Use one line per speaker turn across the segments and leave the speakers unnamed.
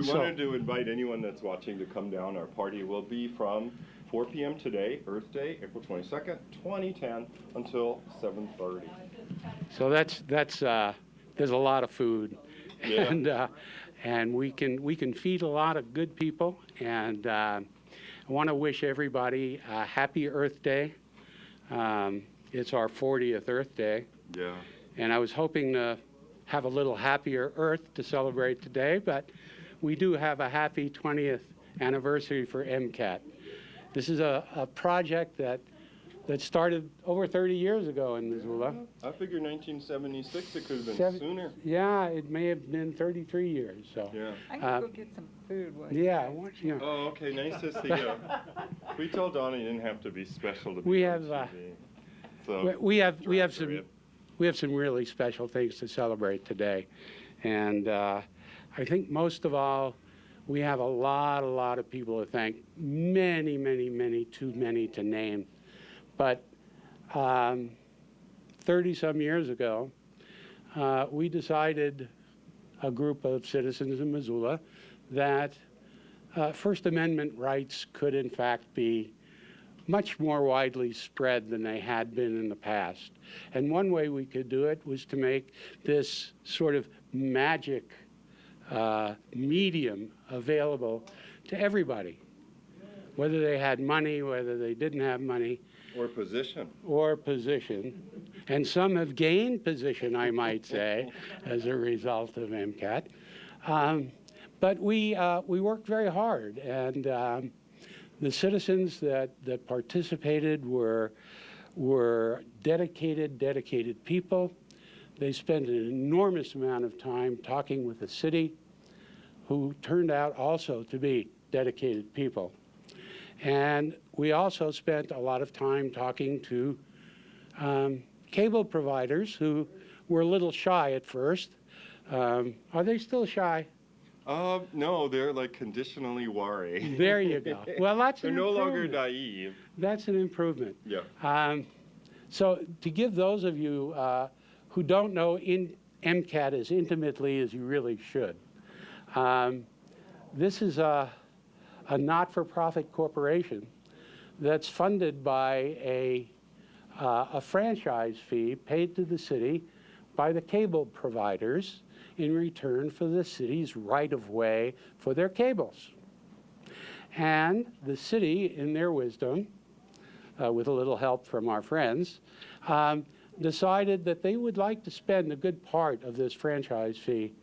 We wanted to invite anyone that's watching to come down. Our party will be from 4 p.m. today, Earth Day, April 22nd, 2010, until 7:30.
So that's there's a lot of food,
Yeah.
and we can feed a lot of good people. And I want to wish everybody a happy Earth Day. It's our 40th Earth Day.
Yeah.
And I was hoping to have a little happier Earth to celebrate today, but we do have a happy 20th anniversary for MCAT. This is a project that started over 30 years ago in Missoula.
I figured 1976. It could have been sooner.
Yeah, it may have been 33 years. So.
Yeah.
I'm gonna go get some food.
Yeah.
Oh, okay. Nice to see you. We told Donna you didn't have to be special to be
We
on
have.
TV. So
We have some really special things to celebrate today, and I think most of all, we have a lot of people to thank. Many, too many to name. But 30-some years ago, we decided, a group of citizens in Missoula, that First Amendment rights could in fact be much more widely spread than they had been in the past. And one way we could do it was to make this sort of magic medium available to everybody, whether they had money, whether they didn't have money.
Or position.
Or position. And some have gained position, I might say, as a result of MCAT. But we worked very hard, and the citizens that participated were dedicated people. They spent an enormous amount of time talking with the city, who turned out also to be dedicated people. And we also spent a lot of time talking to cable providers who were a little shy at first. Are they still shy?
No, they're like conditionally worried.
There you go. Well, that's
they're
an
no longer
improvement.
naive.
That's an improvement.
Yeah.
So to give those of you who don't know MCAT as intimately as you really should, this is a not-for-profit corporation that's funded by a franchise fee paid to the city by the cable providers in return for the city's right-of-way for their cables. And the city, in their wisdom, with a little help from our friends, decided that they would like to spend a good part of this franchise fee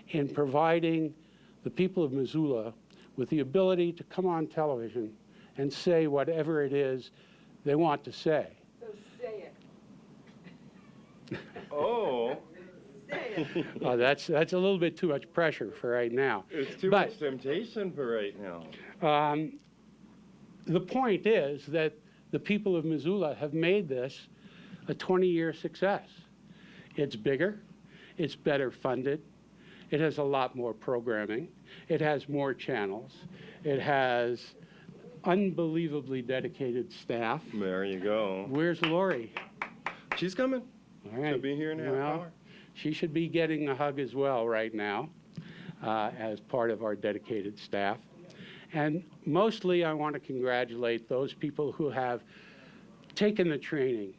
in providing the people of Missoula with the ability to come on television and say whatever it is they want to say.
So say it.
Oh.
Say it.
That's a little bit too much pressure for right now.
It's too much temptation for right now.
The point is that the people of Missoula have made this a 20-year success. It's bigger, it's better funded, it has a lot more programming, it has more channels, it has unbelievably dedicated staff.
There you go.
Where's Lori?
She's coming.
All right.
She'll be here in a half hour.
She should be getting a hug as well right now as part of our dedicated staff. And mostly I want to congratulate those people who have taken the training,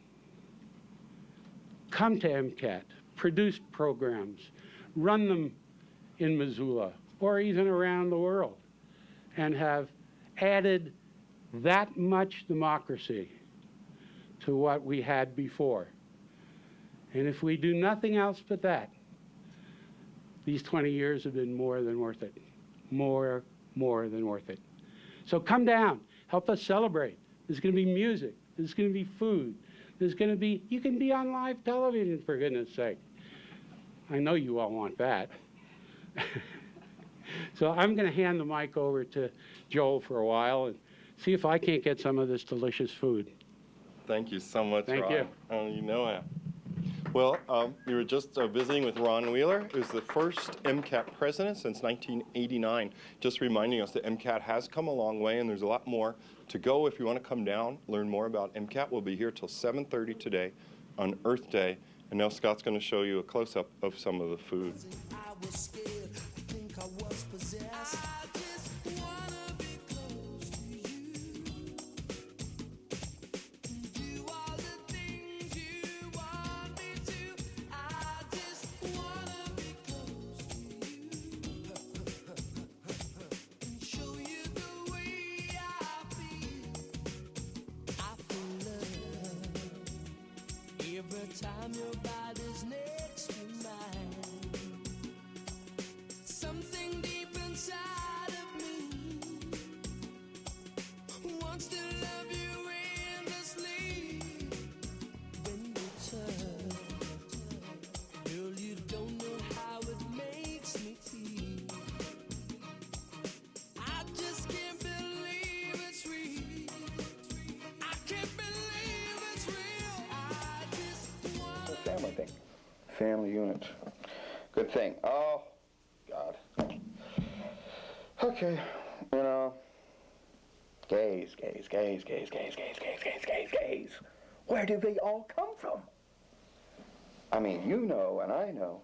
come to MCAT, produced programs, run them in Missoula or even around the world, and have added that much democracy to what we had before. And if we do nothing else but that, these 20 years have been more than worth it. More than worth it. So come down, help us celebrate. There's going to be music, there's going to be food, there's going to be, you can be on live television, for goodness sake. I know you all want that. So I'm going to hand the mic over to Joel for a while and see if I can't get some of this delicious food.
Thank you so much,
Thank
Ron.
you.
Oh, you know it. Well, we were just visiting with Ron Wheeler, who's the first MCAT president since 1989, just reminding us that MCAT has come a long way, and there's a lot more to go. If you want to come down, learn more about MCAT, we'll be here till 7:30 today on Earth Day. And now Scott's going to show you a close-up of some of the food.
I was scared, I think I was possessed. Every time your body's next to mine, something deep inside of me wants to love you endlessly. When you touch, girl, you don't know how it makes me feel. I just can't believe it's real. I can't believe it's real. I just wanna.
Family thing. Family unit. Good thing. Oh, God. Okay, you know, gays. Where do they all come from? I mean, you know and I know,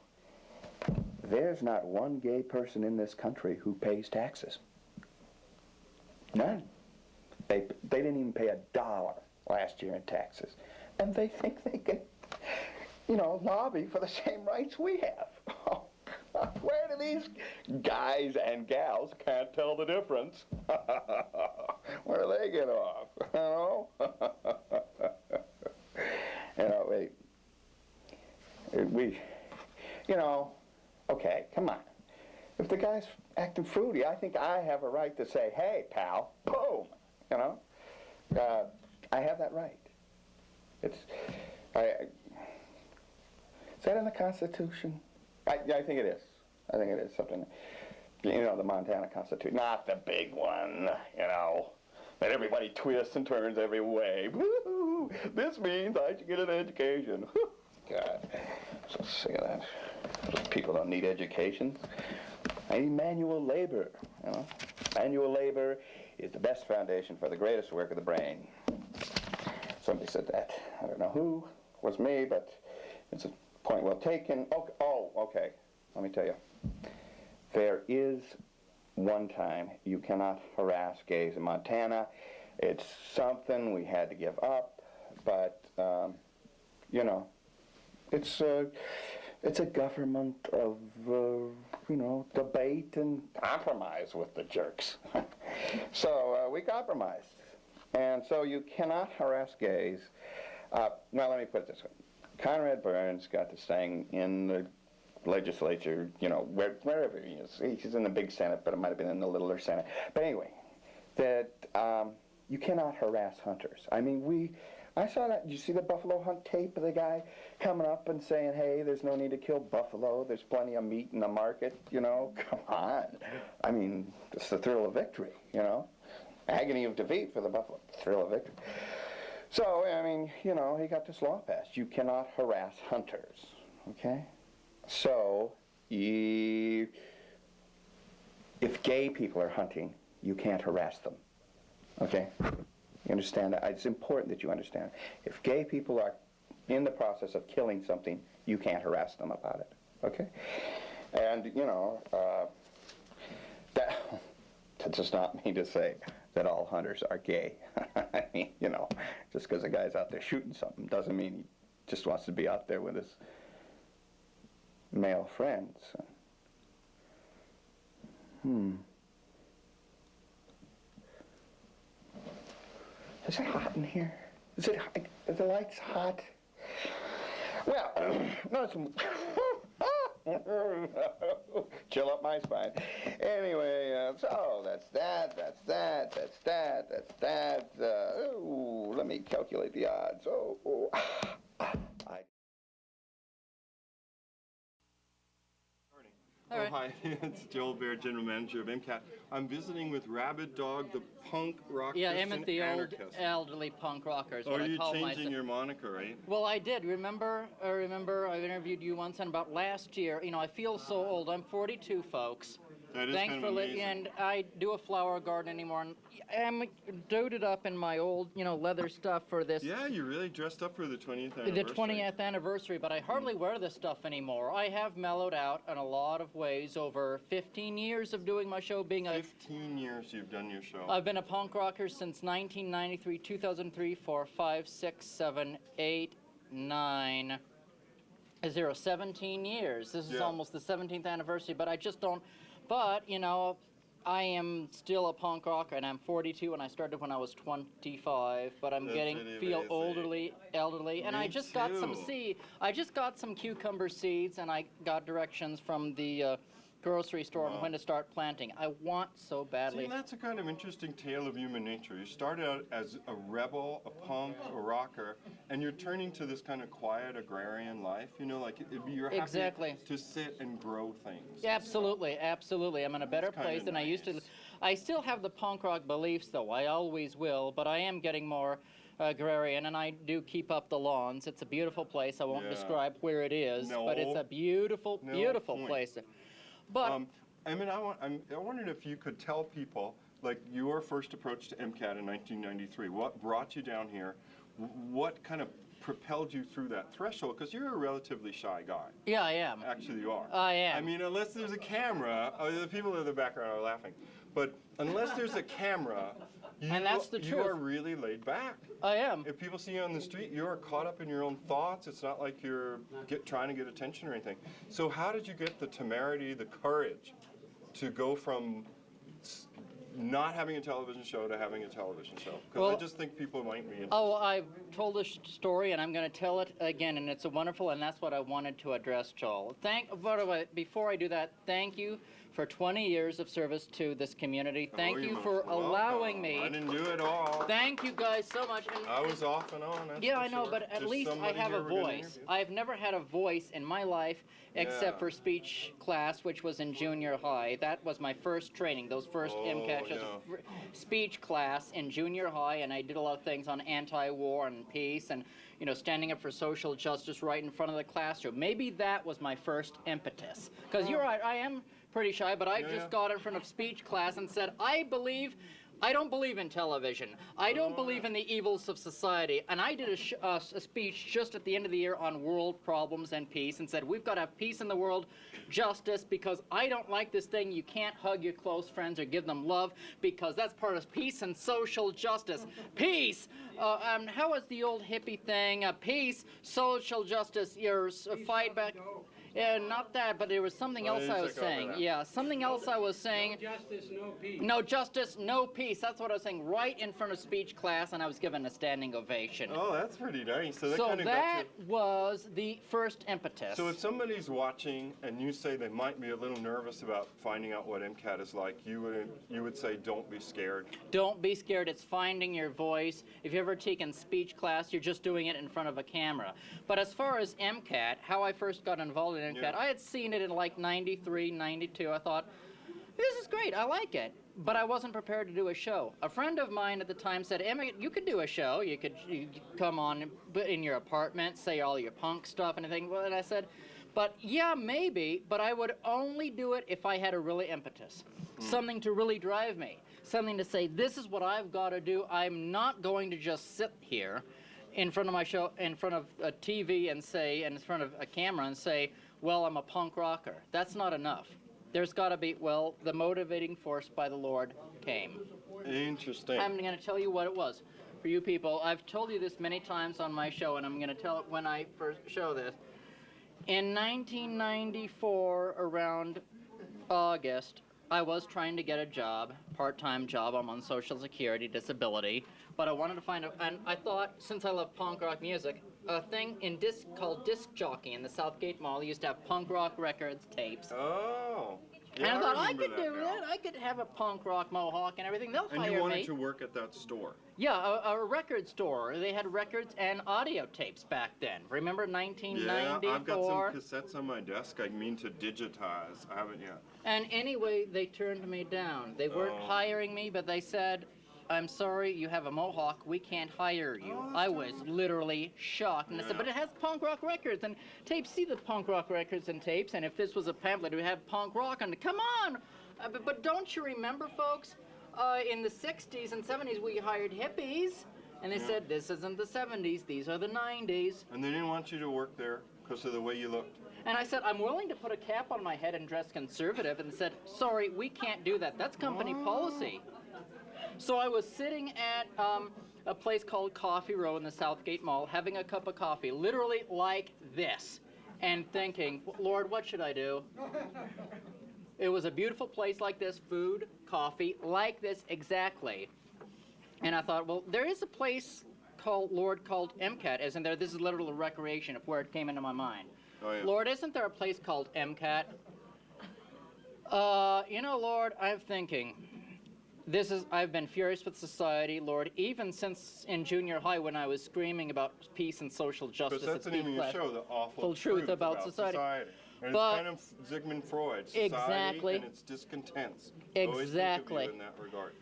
there's not one gay person in this country who pays taxes. None. They didn't even pay $1 last year in taxes. And they think they can, you know, lobby for the same rights we have. Oh, God. Where do these guys and gals can't tell the difference? Where do they get off? You know? You know, you know, okay, come on. If the guy's acting fruity, I think I have a right to say, hey, pal, boom, you know? I have that right. Is that in the Constitution? I think it is. I think it is something, you know, the Montana Constitution. Not the big one, you know, that everybody twists and turns every way. Woo-hoo, this means I should get an education. Whew. God, I'm so sick of that. Those people don't need education. I need manual labor, you know. Manual labor is the best foundation for the greatest work of the brain. Somebody said that. I don't know who. It was me, but it's a point well taken. Okay. Let me tell you. There is one time you cannot harass gays in Montana. It's something we had to give up, but, you know, it's a government of, you know, debate and compromise with the jerks. So we compromised. And so you cannot harass gays. Well, let me put it this way. Conrad Burns got this thing in the legislature, you know, wherever he is. He's in the big Senate, but it might have been in the littler Senate. But anyway, that you cannot harass hunters. I mean, I saw that. Did you see the buffalo hunt tape of the guy coming up and saying, hey, there's no need to kill buffalo. There's plenty of meat in the market, you know? Come on. I mean, it's the thrill of victory, you know? Agony of defeat for the buffalo. Thrill of victory. So, I mean, you know, he got this law passed. You cannot harass hunters, okay? So, if gay people are hunting, you can't harass them, okay? You understand that? It's important that you understand. If gay people are in the process of killing something, you can't harass them about it, okay? And, you know, that does not mean to say that all hunters are gay. I mean, you know, just because a guy's out there shooting something doesn't mean he just wants to be out there with his male friends. Is it hot in here? Is it hot? Are the lights hot? Well, no, it's... Chill up my spine. Anyway, so that's that. Ooh, let me calculate the odds.
Oh, hi, it's Joel Baer, General Manager of MCAT. I'm visiting with Rabid Dog, the punk rock
Yeah,
Christian
Emmett, the old
anarchist.
elderly punk rocker is
Oh,
what
are
I
you
call
changing
myself.
your moniker, right?
Well, I did. Remember I interviewed you once, and about last year, you know, I feel so old. I'm 42, folks.
That is
Thanks
kind
for
of
listening.
amazing.
And I do a flower garden anymore. And I'm doted up in my old, you know, leather stuff for this.
Yeah, you really dressed up for the 20th anniversary.
The 20th anniversary, but I hardly wear this stuff anymore. I have mellowed out in a lot of ways over 15 years of doing my show, being a...
15 years you've done your show.
I've been a punk rocker since 1993, 2003, 4, 5, 6, 7, 8, 9, 0, 17 years. This is
Yeah.
almost the 17th anniversary, but I just don't... But, you know, I am still a punk rocker, and I'm 42, and I started when I was 25. But I'm
That's really
feel
amazing.
elderly, and
Me
I just got some
too.
I just got some cucumber seeds, and I got directions from the grocery store on
Wow.
when to start planting. I want so badly.
See, that's a kind of interesting tale of human nature. You started out as a rebel, a punk, a rocker, and you're turning to this kind of quiet agrarian life. You know, like you're happy
Exactly.
to sit and grow things.
Absolutely, absolutely. I'm in a better
That's kinda
place than I used to.
nice.
I still have the punk rock beliefs, though. I always will, but I am getting more agrarian, and I do keep up the lawns. It's a beautiful place. I won't
Yeah.
describe where it is, but it's
No.
a beautiful,
No
beautiful
point.
place. But
I mean, I wondered if you could tell people, like your first approach to MCAT in 1993, what brought you down here, what kind of propelled you through that threshold, because you're a relatively shy guy.
yeah, I am.
Actually, you are.
I am.
I mean, unless there's a camera, the people in the background are laughing, but unless there's a camera, you,
And that's the
you
truth.
are really laid back.
I am.
If people see you on the street, you're caught up in your own thoughts. It's not like you're trying to get attention or anything. So how did you get the temerity, the courage to go from not having a television show to having a television show? Because
Well-
I just think people might be interested.
Oh, I've told this story, and I'm going to tell it again, and it's a wonderful, and that's what I wanted to address, Joel. By the way, before I do that, thank you for 20 years of service to this community. Thank
Oh,
you
you're
for
most welcome.
allowing
I
me.
didn't do it all.
Thank you guys so much. And,
I was off and on. That's
yeah,
for
I know,
sure.
but at
Just
least I
somebody
have a
here we're gonna
voice.
interview.
I've never had a voice in my life except
Yeah.
for speech class, which was in junior high. That was my first training, those first
Oh,
MCAT shows.
yeah.
Speech class in junior high, and I did a lot of things on anti-war and peace and, you know, standing up for social justice right in front of the classroom. Maybe that was my first impetus. Because you're right, I am pretty shy, but I
Yeah,
just
yeah.
got in front of speech class and said, I don't believe in television. I don't believe in the evils of society. And I did a speech just at the end of the year on world problems and peace and said, we've got to have peace in the world, justice, because I don't like this thing. You can't hug your close friends or give them love because that's part of peace and social justice. Peace! How was the old hippie thing? Peace, social justice, your fight back. Yeah, not that, but there was something
Oh,
else
you
I was
took over
saying.
that.
Yeah, something else I was saying.
Justice, no peace.
No justice, no peace. That's what I was saying right in front of speech class, and I was given a standing ovation.
Oh, that's pretty nice. So that
So
kind of got
that
you.
was the first impetus.
So if somebody's watching and you say they might be a little nervous about finding out what MCAT is like, you would say don't be scared.
Don't be scared. It's finding your voice. If you've ever taken speech class, you're just doing it in front of a camera. But as far as MCAT, how I first got involved in MCAT,
Yeah.
I had seen it in like 93, 92. I thought, this is great. I like it. But I wasn't prepared to do a show. A friend of mine at the time said, Emma, you could do a show. You could come on in your apartment, say all your punk stuff and everything. Well, and I said, but yeah, maybe, but I would only do it if I had a really impetus. Something to really drive me. Something to say, this is what I've got to do. I'm not going to just sit here in front of my show, in front of a TV and say, and in front of a camera and say, well, I'm a punk rocker. That's not enough. There's got to be, well, the motivating force by the Lord came.
Interesting.
I'm going to tell you what it was. For you people, I've told you this many times on my show, and I'm going to tell it when I first show this. In 1994, around August, I was trying to get a job, part-time job. I'm on Social Security disability, but I wanted to find a, and I thought, since I love punk rock music, a thing in called disc jockey in the Southgate Mall used to have punk rock records, tapes.
Oh.
And
Yeah,
I thought, I
remember
could do
now.
that. I could have a punk rock mohawk and everything. They'll
And
hire
you wanted
me.
to work at that store.
Yeah, a record store. They had records and audio tapes back then. Remember
Yeah,
1994?
I've got some cassettes on my desk I mean to digitize. I haven't yet.
And anyway, they turned me down. They weren't
Oh.
hiring me, but they said, I'm sorry, you have a mohawk. We can't hire you.
Oh, that's
I was literally shocked. And I said,
Yeah.
but it has punk rock records and tapes. See the punk rock records and tapes. And if this was a pamphlet, it would have punk rock on it. Come on. But don't you remember, folks, in the 60s and 70s, we hired hippies. And they said, this isn't the 70s. These are the 90s.
And they didn't want you to work there because of the way you looked.
And I said, I'm willing to put a cap on my head and dress conservative. And they said, sorry, we can't do that. That's company policy. So I was sitting at a place called Coffee Row in the Southgate Mall, having a cup of coffee, literally like this, and thinking, Lord, what should I do? It was a beautiful place like this, food, coffee, like this exactly. And I thought, well, there is a place called MCAT, isn't there? This is literally recreation of where it came into my mind.
Oh, yeah.
Lord, isn't there a place called MCAT? Lord, I'm thinking. I've been furious with society, Lord, even since in junior high when I was screaming about peace and social justice.
Because that's the name of your show, The Awful
Full truth about society.
And
But-
it's kind of Sigmund Freud, society
Exactly.
and its discontents. Always think
Exactly.
of you in that regard.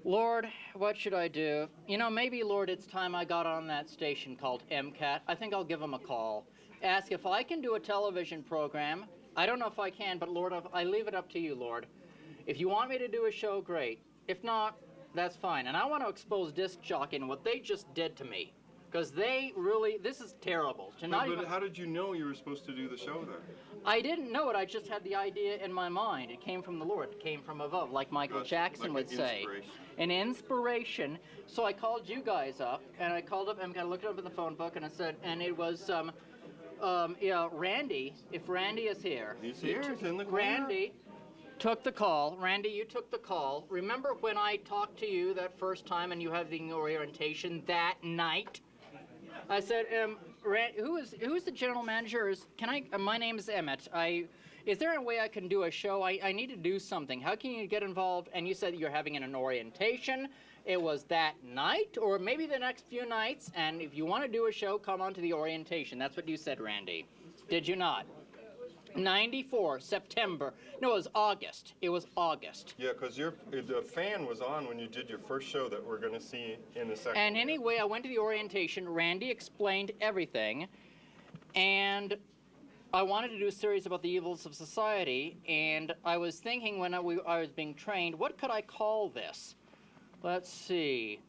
Lord, what should I do? Maybe, Lord, it's time I got on that station called MCAT. I think I'll give them a call. Ask if I can do a television program. I don't know if I can, but Lord, I leave it up to you, Lord. If you want me to do a show, great. If not, that's fine. And I want to expose disc jockey and what they just did to me. Because this is terrible.
But how did you know you were supposed to do the show then?
I didn't know it. I just had the idea in my mind. It came from the Lord. It came from above, like Michael
Gotcha.
Jackson
Like
would
an
say.
inspiration.
An inspiration. So I called you guys up, and I called up, and I looked it up in the phone book, and I said, and it was, Randy, if Randy is here.
He's here, he's in the corner.
Randy took the call. Randy, you took the call. Remember when I talked to you that first time and you had the orientation that night? I said, who is the general manager? My name is Emmett. Is there a way I can do a show? I need to do something. How can you get involved? And you said you're having an orientation. It was that night, or maybe the next few nights. And if you want to do a show, come on to the orientation. That's what you said, Randy. Did you not? 94, September. No, it was August. It was August.
Yeah, because the fan was on when you did your first show that we're going to see in a second.
And anyway, I went to the orientation. Randy explained everything. And I wanted to do a series about the evils of society. And I was thinking when I was being trained, what could I call this? Let's see.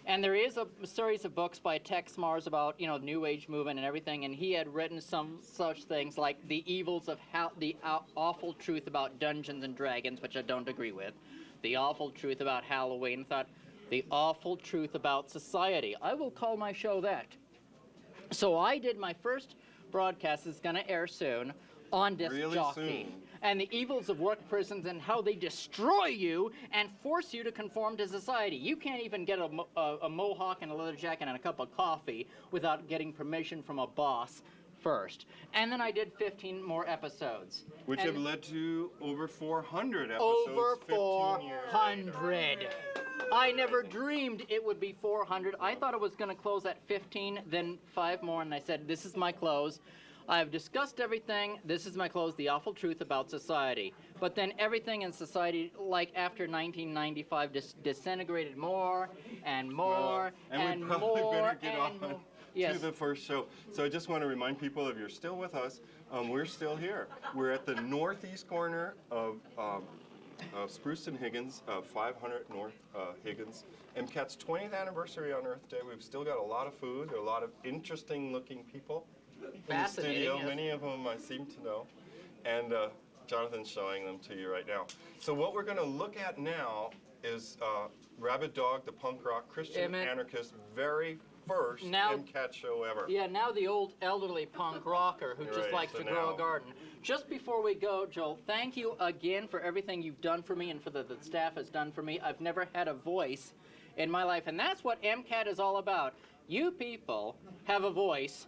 And there is a series of books by Tex Mars about, New Age movement and everything, and he had written some such things like the evils of the awful truth about Dungeons and Dragons, which I don't agree with, the awful truth about Halloween, thought, the awful truth about society. I will call my show that. So I did my first broadcast, it's going to air soon, on Disc
Really
Jockey.
soon.
And the evils of work prisons and how they destroy you and force you to conform to society. You can't even get a mohawk and a leather jacket and a cup of coffee without getting permission from a boss first. And then I did 15 more episodes.
Which
And
have led to over 400 episodes,
over
15 years later.
400. I never dreamed it would be 400. I thought it was going to close at 15, then 5 more, and I said, this is my close. I've discussed everything. This is my close, the awful truth about society. But then everything in society, like after 1995, disintegrated more and more
and we
more
probably better get
and
on
more. Yes.
to the first show. So I just want to remind people, if you're still with us, we're still here. We're at the northeast corner of Spruce and Higgins, 500 North Higgins. MCAT's 20th anniversary on Earth Day. We've still got a lot of food, a lot of interesting looking people in the
Fascinating,
studio.
yes.
Many of them I seem to know. And Jonathan's showing them to you right now. So what we're going to look at now is Rabid Dog, the punk rock Christian
Emmett.
anarchist, very first
Now-
MCAT show ever.
Yeah, now the old elderly punk rocker who just
Right,
likes
so
to grow
now-
a garden. Just before we go, Joel, thank you again for everything you've done for me and for the staff has done for me. I've never had a voice in my life, and that's what MCAT is all about. You people have a voice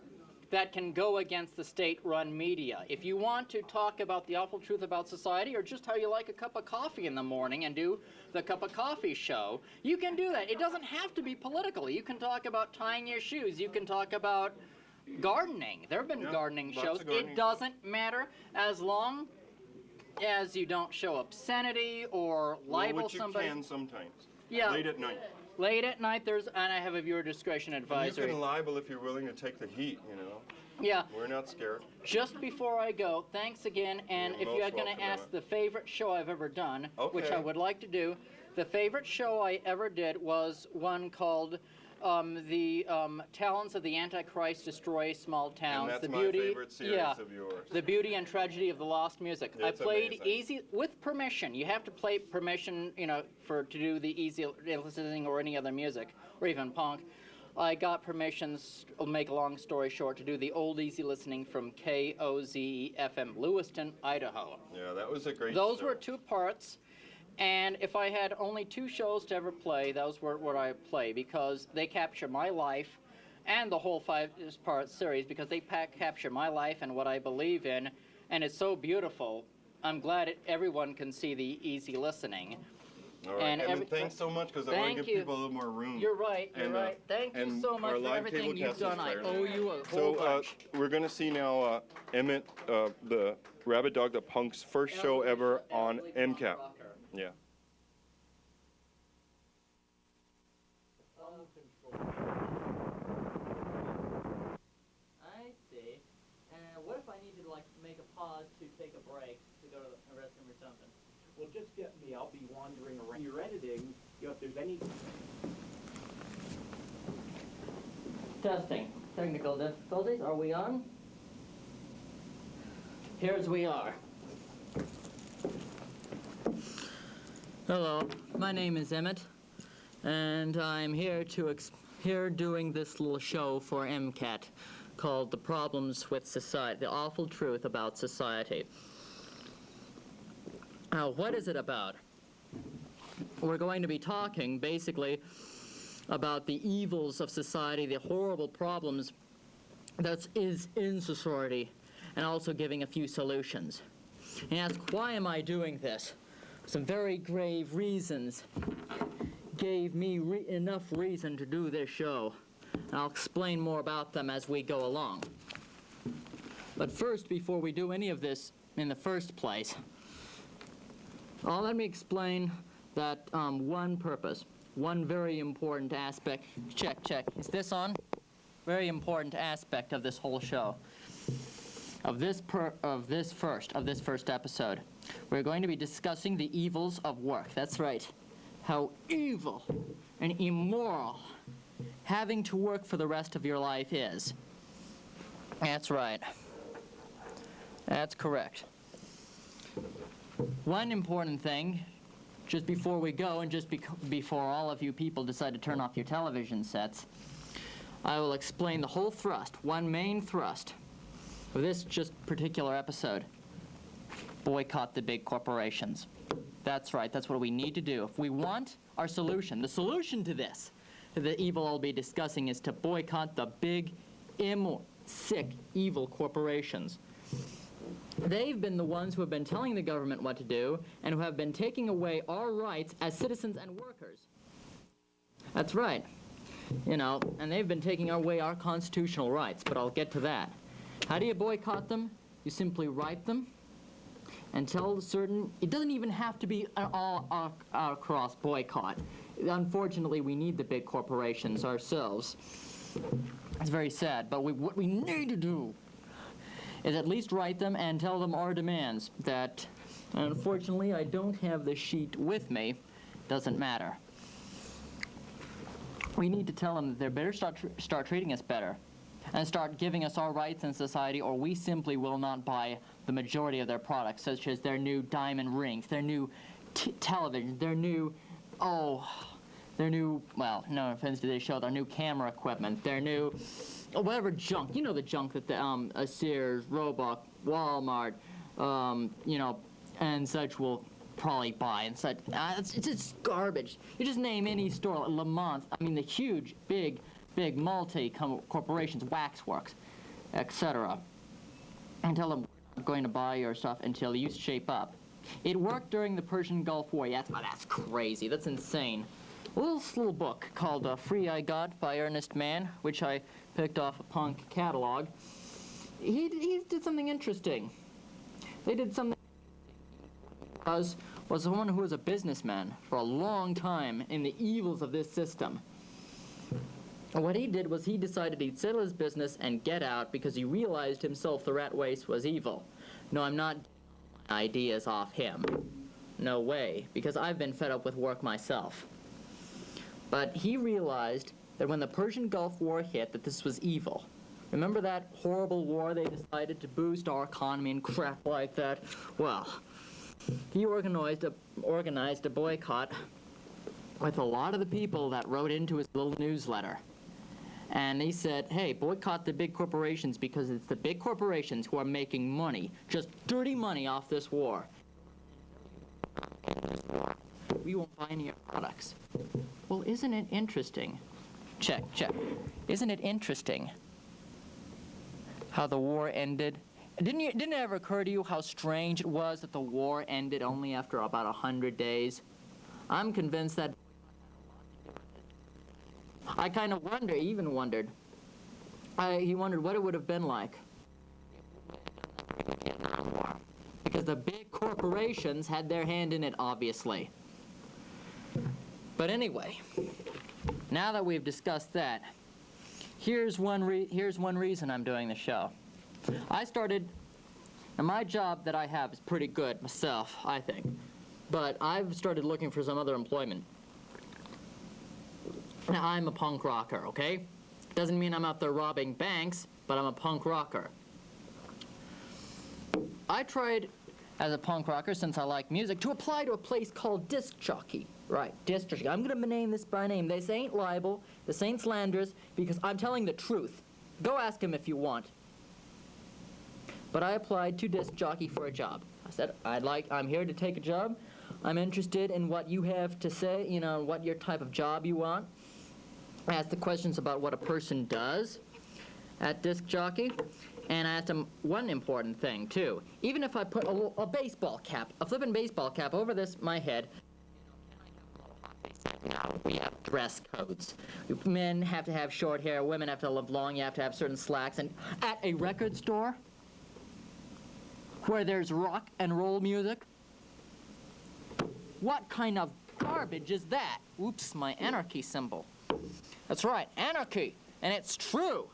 that can go against the state-run media. If you want to talk about the awful truth about society or just how you like a cup of coffee in the morning and do the cup of coffee show, you can do that. It doesn't have to be political. You can talk about tying your shoes. You can talk about gardening. There have been
Yeah,
gardening
lots
shows.
of gardening
It doesn't matter as long as you don't show obscenity or libel
which you
somebody.
can sometimes.
Yeah.
Late at night.
Late at night, and I have a viewer discretion
And
advisory.
you can libel if you're willing to take the heat,
Yeah.
We're not scared.
Just before I go, thanks again. And
You're
if you're
most
going to
welcome,
ask
Emmett.
the favorite show I've ever done, which
Okay.
I would like to do, the favorite show I ever did was one called the Talons of the Antichrist Destroy Small Towns.
that's
the
my
beauty,
favorite series of yours.
The beauty and tragedy of the lost music.
It's
I played
amazing.
easy with permission. You have to play permission, to do the easy listening or any other music, or even punk. I got permissions, I'll make a long story short, to do the old easy listening from KOZE-FM, Lewiston, Idaho.
Yeah, that was a great
Those
show.
were 2 parts, and if I had only 2 shows to ever play, those were what I play, because they capture my life and the whole 5-part series, because they capture my life and what I believe in, and it's so beautiful. I'm glad everyone can see the easy listening.
All right,
and
Emmett, thanks so much, because I want
Thank
to give
you.
people a little more room.
You're right, you're
And,
right. Thank you
and
so much
our
for
live
everything
cable
you've
cast is
done. I
starting.
owe you a whole
So
bunch.
we're going to see now Emmett, the Rabbit Dog, the Punk's first show ever on MCAT. Yeah.
I see. What if I needed to make a pause to take a break to go to the restroom or something?
Well, just get me. I'll be wandering around. You're editing. If there's any...
Testing. Technical difficulties. Are we on? Here's we are. Hello, my name is Emmett, and I'm here doing this little show for MCAT called The Problems with Society, The Awful Truth About Society. Now, what is it about? We're going to be talking, basically, about the evils of society, the horrible problems that is in society, and also giving a few solutions. And ask, why am I doing this? Some very grave reasons gave me enough reason to do this show. And I'll explain more about them as we go along. But first, before we do any of this in the first place, let me explain that one purpose, one very important aspect. Check. Is this on? Very important aspect of this whole show. Of this first episode, we're going to be discussing the evils of work. That's right. How evil and immoral having to work for the rest of your life is. That's right. That's correct. One important thing, just before we go, and just before all of you people decide to turn off your television sets, I will explain the whole thrust, one main thrust, of this just particular episode. Boycott the big corporations. That's right, that's what we need to do. If we want our solution, the solution to this, to the evil I'll be discussing, is to boycott the big, sick, evil corporations. They've been the ones who have been telling the government what to do and who have been taking away our rights as citizens and workers. That's right. You know, and they've been taking away our constitutional rights, but I'll get to that. How do you boycott them? You simply write them and tell certain, it doesn't even have to be an all-across boycott. Unfortunately, we need the big corporations ourselves. It's very sad, but what we need to do is at least write them and tell them our demands. That, unfortunately, I don't have the sheet with me. Doesn't matter. We need to tell them that they better start treating us better and start giving us our rights in society, or we simply will not buy the majority of their products, such as their new diamond rings, their new television, their new, well, no offense to this show, their new camera equipment, their new, whatever junk, you know, the junk that the Sears, Roebuck, Walmart, and such will probably buy and such. It's just garbage. You just name any store, like Lamont, I mean the huge, big multi-corporations, waxworks, etc. And tell them we're not going to buy your stuff until you shape up. It worked during the Persian Gulf War. Yeah, that's crazy. That's insane. A little book called Free I Got by Ernest Mann, which I picked off a punk catalog. He did something interesting. They did something was someone who was a businessman for a long time in the evils of this system. What he did was he decided he'd settle his business and get out because he realized himself the rat race was evil. No, I'm not ideas off him. No way, because I've been fed up with work myself. But he realized that when the Persian Gulf War hit, that this was evil. Remember that horrible war they decided to boost our economy and crap like that? Well, he organized a boycott with a lot of the people that wrote into his little newsletter. And he said, hey, boycott the big corporations because it's the big corporations who are making money, just dirty money off this war. We won't buy any of your products. Well, isn't it interesting? Check. Isn't it interesting how the war ended? Didn't it ever occur to you how strange it was that the war ended only after about 100 days? I'm convinced that I kind of wondered, he wondered what it would have been like. Because the big corporations had their hand in it, obviously. But anyway, now that we've discussed that, here's one reason I'm doing the show. Now my job that I have is pretty good myself, I think. But I've started looking for some other employment. Now, I'm a punk rocker, okay? Doesn't mean I'm out there robbing banks, but I'm a punk rocker. I tried, as a punk rocker, since I like music, to apply to a place called disc jockey. Right, disc jockey. I'm going to name this by name. This ain't libel, this ain't slanderous, because I'm telling the truth. Go ask him if you want. But I applied to disc jockey for a job. I said, I'm here to take a job. I'm interested in what you have to say, what your type of job you want. I asked the questions about what a person does at disc jockey, and I asked him one important thing, too. Even if I put a baseball cap, a flippin' baseball cap over my head, now we have dress codes. Men have to have short hair, women have to live long, you have to have certain slacks, and at a record store, where there's rock and roll music, what kind of garbage is that? Oops, my anarchy symbol. That's right, anarchy, and it's true.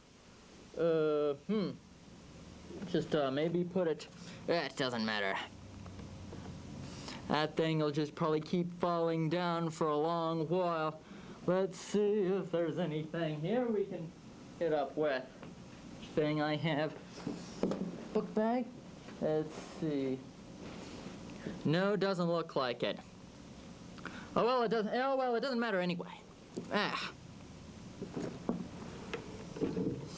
Just maybe put it, it doesn't matter. That thing will just probably keep falling down for a long while. Let's see if there's anything here we can hit up with. Thing I have. Book bag? Let's see. No, doesn't look like it. Oh well, it doesn't matter anyway.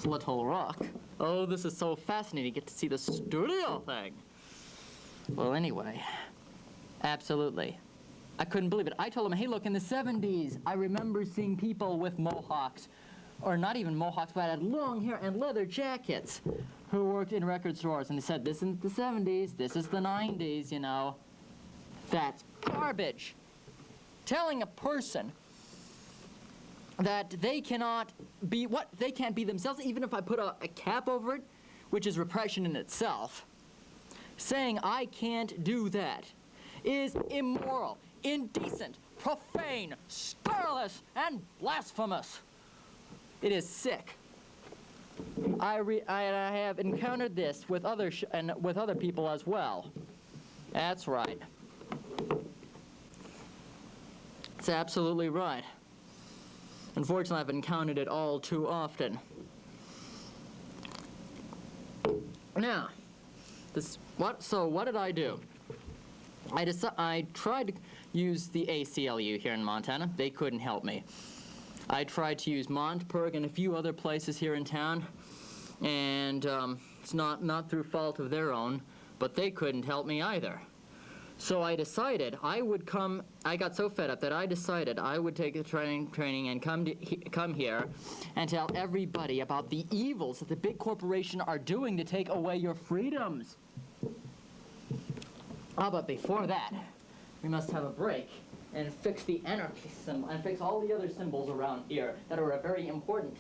Little Rock. Oh, this is so fascinating to get to see the studio thing. Well, anyway, absolutely. I couldn't believe it. I told him, hey, look, in the 70s, I remember seeing people with mohawks, or not even mohawks, but had long hair and leather jackets, who worked in record stores. And they said, this isn't the 70s, this is the 90s, That's garbage. Telling a person that they can't be themselves, even if I put a cap over it, which is repression in itself, saying I can't do that is immoral, indecent, profane, scurrilous, and blasphemous. It is sick. I have encountered this with other people as well. That's right. It's absolutely right. Unfortunately, I've encountered it all too often. Now, so what did I do? I tried to use the ACLU here in Montana. They couldn't help me. I tried to use Montauk and a few other places here in town, and it's not through fault of their own, but they couldn't help me either. So I decided I got so fed up that I decided I would take the training and come here and tell everybody about the evils that the big corporations are doing to take away your freedoms. But before that, we must have a break and fix the anarchy symbol and fix all the other symbols around here that are very important.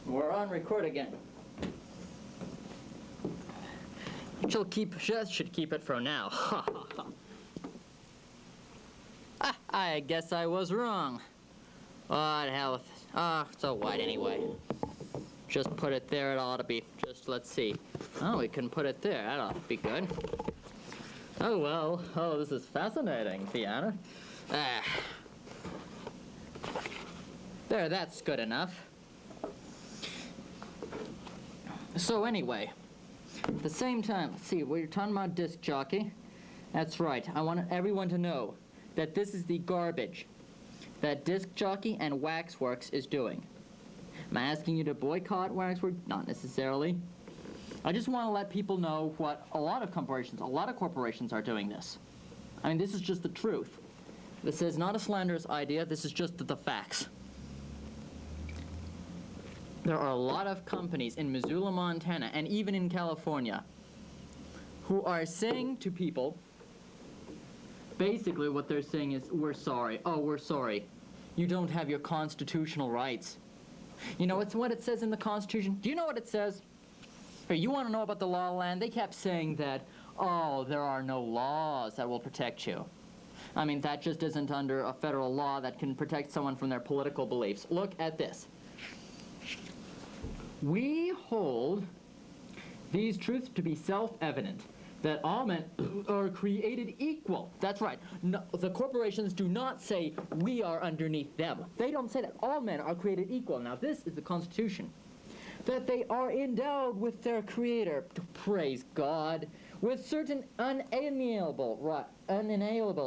We're on record again. Should keep it for now. I guess I was wrong. Oh, the hell with it. So what anyway? Just put it there, it ought to be. Let's see. Oh, we can put it there, that ought to be good. Oh well, this is fascinating, Fiona. There, that's good enough. So anyway, At the same time, let's see, we're talking about disc jockey. That's right. I want everyone to know that this is the garbage that disc jockey and Waxworks is doing. Am I asking you to boycott Waxworks? Not necessarily. I just want to let people know what a lot of corporations are doing this. I mean, this is just the truth. This is not a slanderous idea. This is just the facts. There are a lot of companies in Missoula, Montana, and even in California who are saying to people, basically what they're saying is, we're sorry. Oh, we're sorry. You don't have your constitutional rights. You know what it says in the Constitution? Do you know what it says? Hey, you want to know about the law of the land? They kept saying that, oh, there are no laws that will protect you. I mean, that just isn't under a federal law that can protect someone from their political beliefs. Look at this. We hold these truths to be self-evident, that all men are created equal. That's right. No, the corporations do not say we are underneath them. They don't say that. All men are created equal. Now, this is the Constitution. That they are endowed with their Creator, praise God, with certain unalienable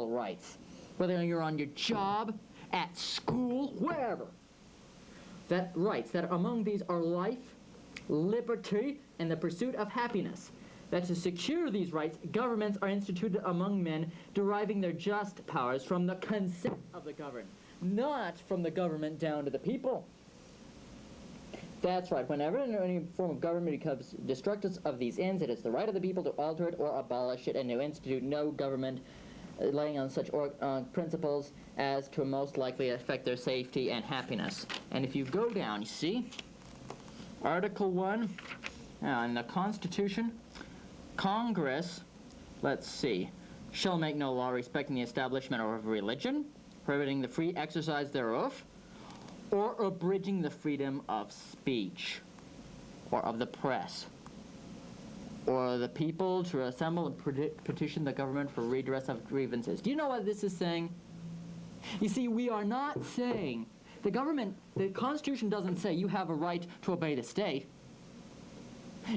rights, whether you're on your job, at school, wherever. That rights, that among these are life, liberty, and the pursuit of happiness. That to secure these rights, governments are instituted among men, deriving their just powers from the consent of the governed, not from the government down to the people. That's right. Whenever any form of government becomes destructive of these ends, it is the right of the people to alter it or abolish it, and to institute no government laying on such principles as to most likely affect their safety and happiness. And if you go down, you see, Article 1, in the Constitution, Congress, let's see, shall make no law respecting the establishment of religion, prohibiting the free exercise thereof, or abridging the freedom of speech, or of the press, or the people to assemble and petition the government for redress of grievances. Do you know what this is saying? You see, we are not saying, the Constitution doesn't say you have a right to obey the state.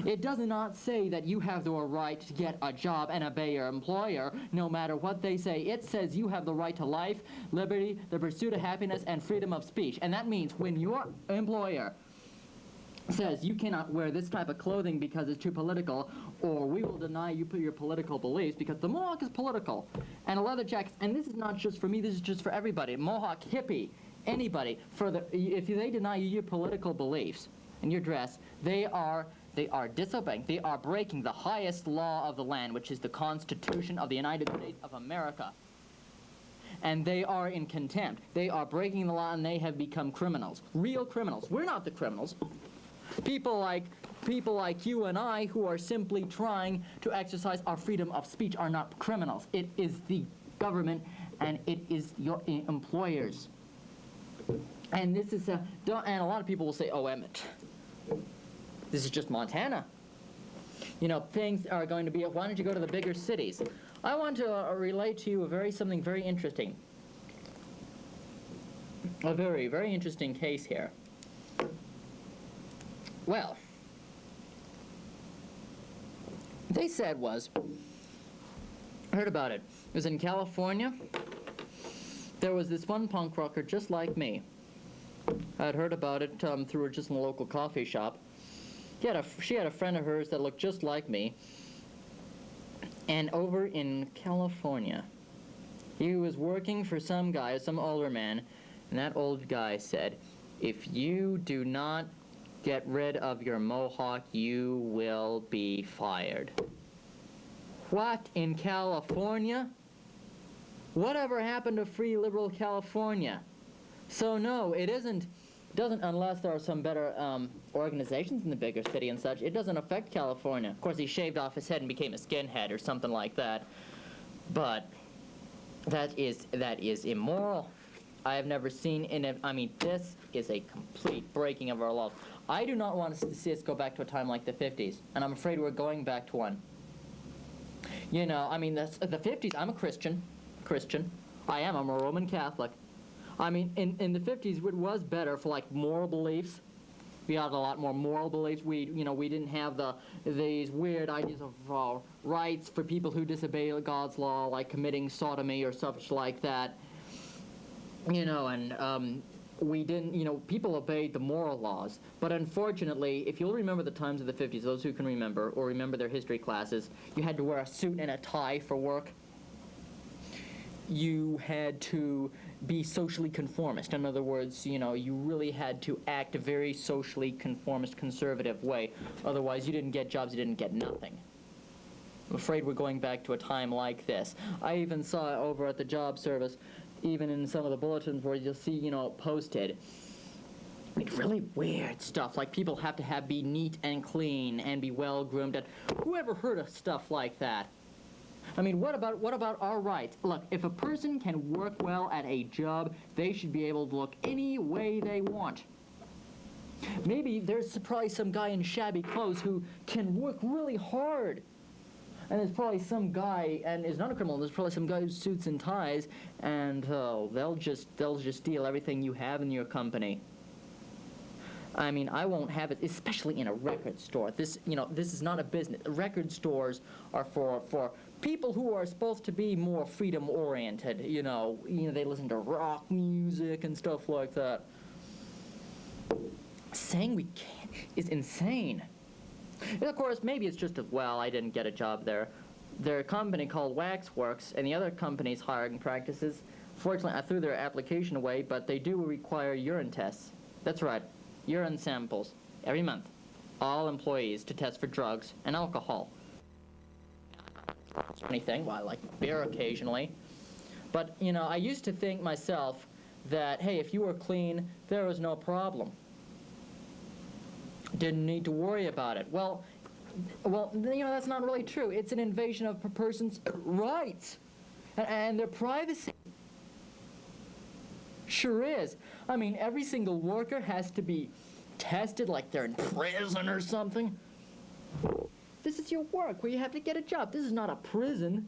It does not say that you have the right to get a job and obey your employer no matter what they say. It says you have the right to life, liberty, the pursuit of happiness, and freedom of speech. And that means when your employer says you cannot wear this type of clothing because it's too political, or we will deny you your political beliefs because the Mohawk is political, and a leather jacket, and this is not just for me, this is just for everybody, Mohawk, hippie, anybody, if they deny you your political beliefs and your dress, they are disobeying. They are breaking the highest law of the land, which is the Constitution of the United States of America. And they are in contempt. They are breaking the law, and they have become criminals. Real criminals. We're not the criminals. People like you and I who are simply trying to exercise our freedom of speech are not criminals. It is the government, and it is your employers. And this is and a lot of people will say, oh, Emmett, this is just Montana. You know, things are going to be, why don't you go to the bigger cities? I want to relate to you something very interesting. A very, very interesting case here. Well, they said I heard about it. It was in California. There was this one punk rocker just like me. I had heard about it through just in a local coffee shop. She had a friend of hers that looked just like me. And over in California, he was working for some guy, some older man, and that old guy said, if you do not get rid of your mohawk, you will be fired. What, in California? Whatever happened to free liberal California? So no, it doesn't, unless there are some better organizations in the bigger city and such, it doesn't affect California. Of course, he shaved off his head and became a skinhead or something like that. But that is immoral. I have never seen this is a complete breaking of our laws. I do not want to see us go back to a time like the 50s, and I'm afraid we're going back to one. You know, the 50s, I'm a Christian. I'm a Roman Catholic. In the 50s, it was better for, like, moral beliefs. We had a lot more moral beliefs. We didn't have these weird ideas of rights for people who disobey God's law, like committing sodomy or such like that. We didn't, people obeyed the moral laws. But unfortunately, if you'll remember the times of the 50s, those who can remember, or remember their history classes, you had to wear a suit and a tie for work. You had to be socially conformist. In other words, you really had to act a very socially conformist, conservative way. Otherwise, you didn't get jobs, you didn't get nothing. I'm afraid we're going back to a time like this. I even saw over at the job service, even in some of the bulletins where you'll see, posted, really weird stuff, like people have to be neat and clean and be well groomed. And who ever heard of stuff like that? I mean, what about our rights? Look, if a person can work well at a job, they should be able to look any way they want. Maybe there's probably some guy in shabby clothes who can work really hard. And there's probably some guy, and is not a criminal, there's probably some guy who suits and ties, and they'll just steal everything you have in your company. I mean, I won't have it, especially in a record store. This is not a business. Record stores are for people who are supposed to be more freedom-oriented. They listen to rock music and stuff like that. Saying we can't is insane. And of course, maybe it's just I didn't get a job there. Their company called Waxworks, and the other company's hiring practices, fortunately, I threw their application away, but they do require urine tests. That's right, urine samples, every month. All employees to test for drugs and alcohol. Anything, well, I like beer occasionally. But, I used to think myself that, hey, if you were clean, there was no problem. Didn't need to worry about it. Well, that's not really true. It's an invasion of a person's rights and their privacy. Sure is. I mean, every single worker has to be tested like they're in prison or something. This is your work where you have to get a job. This is not a prison.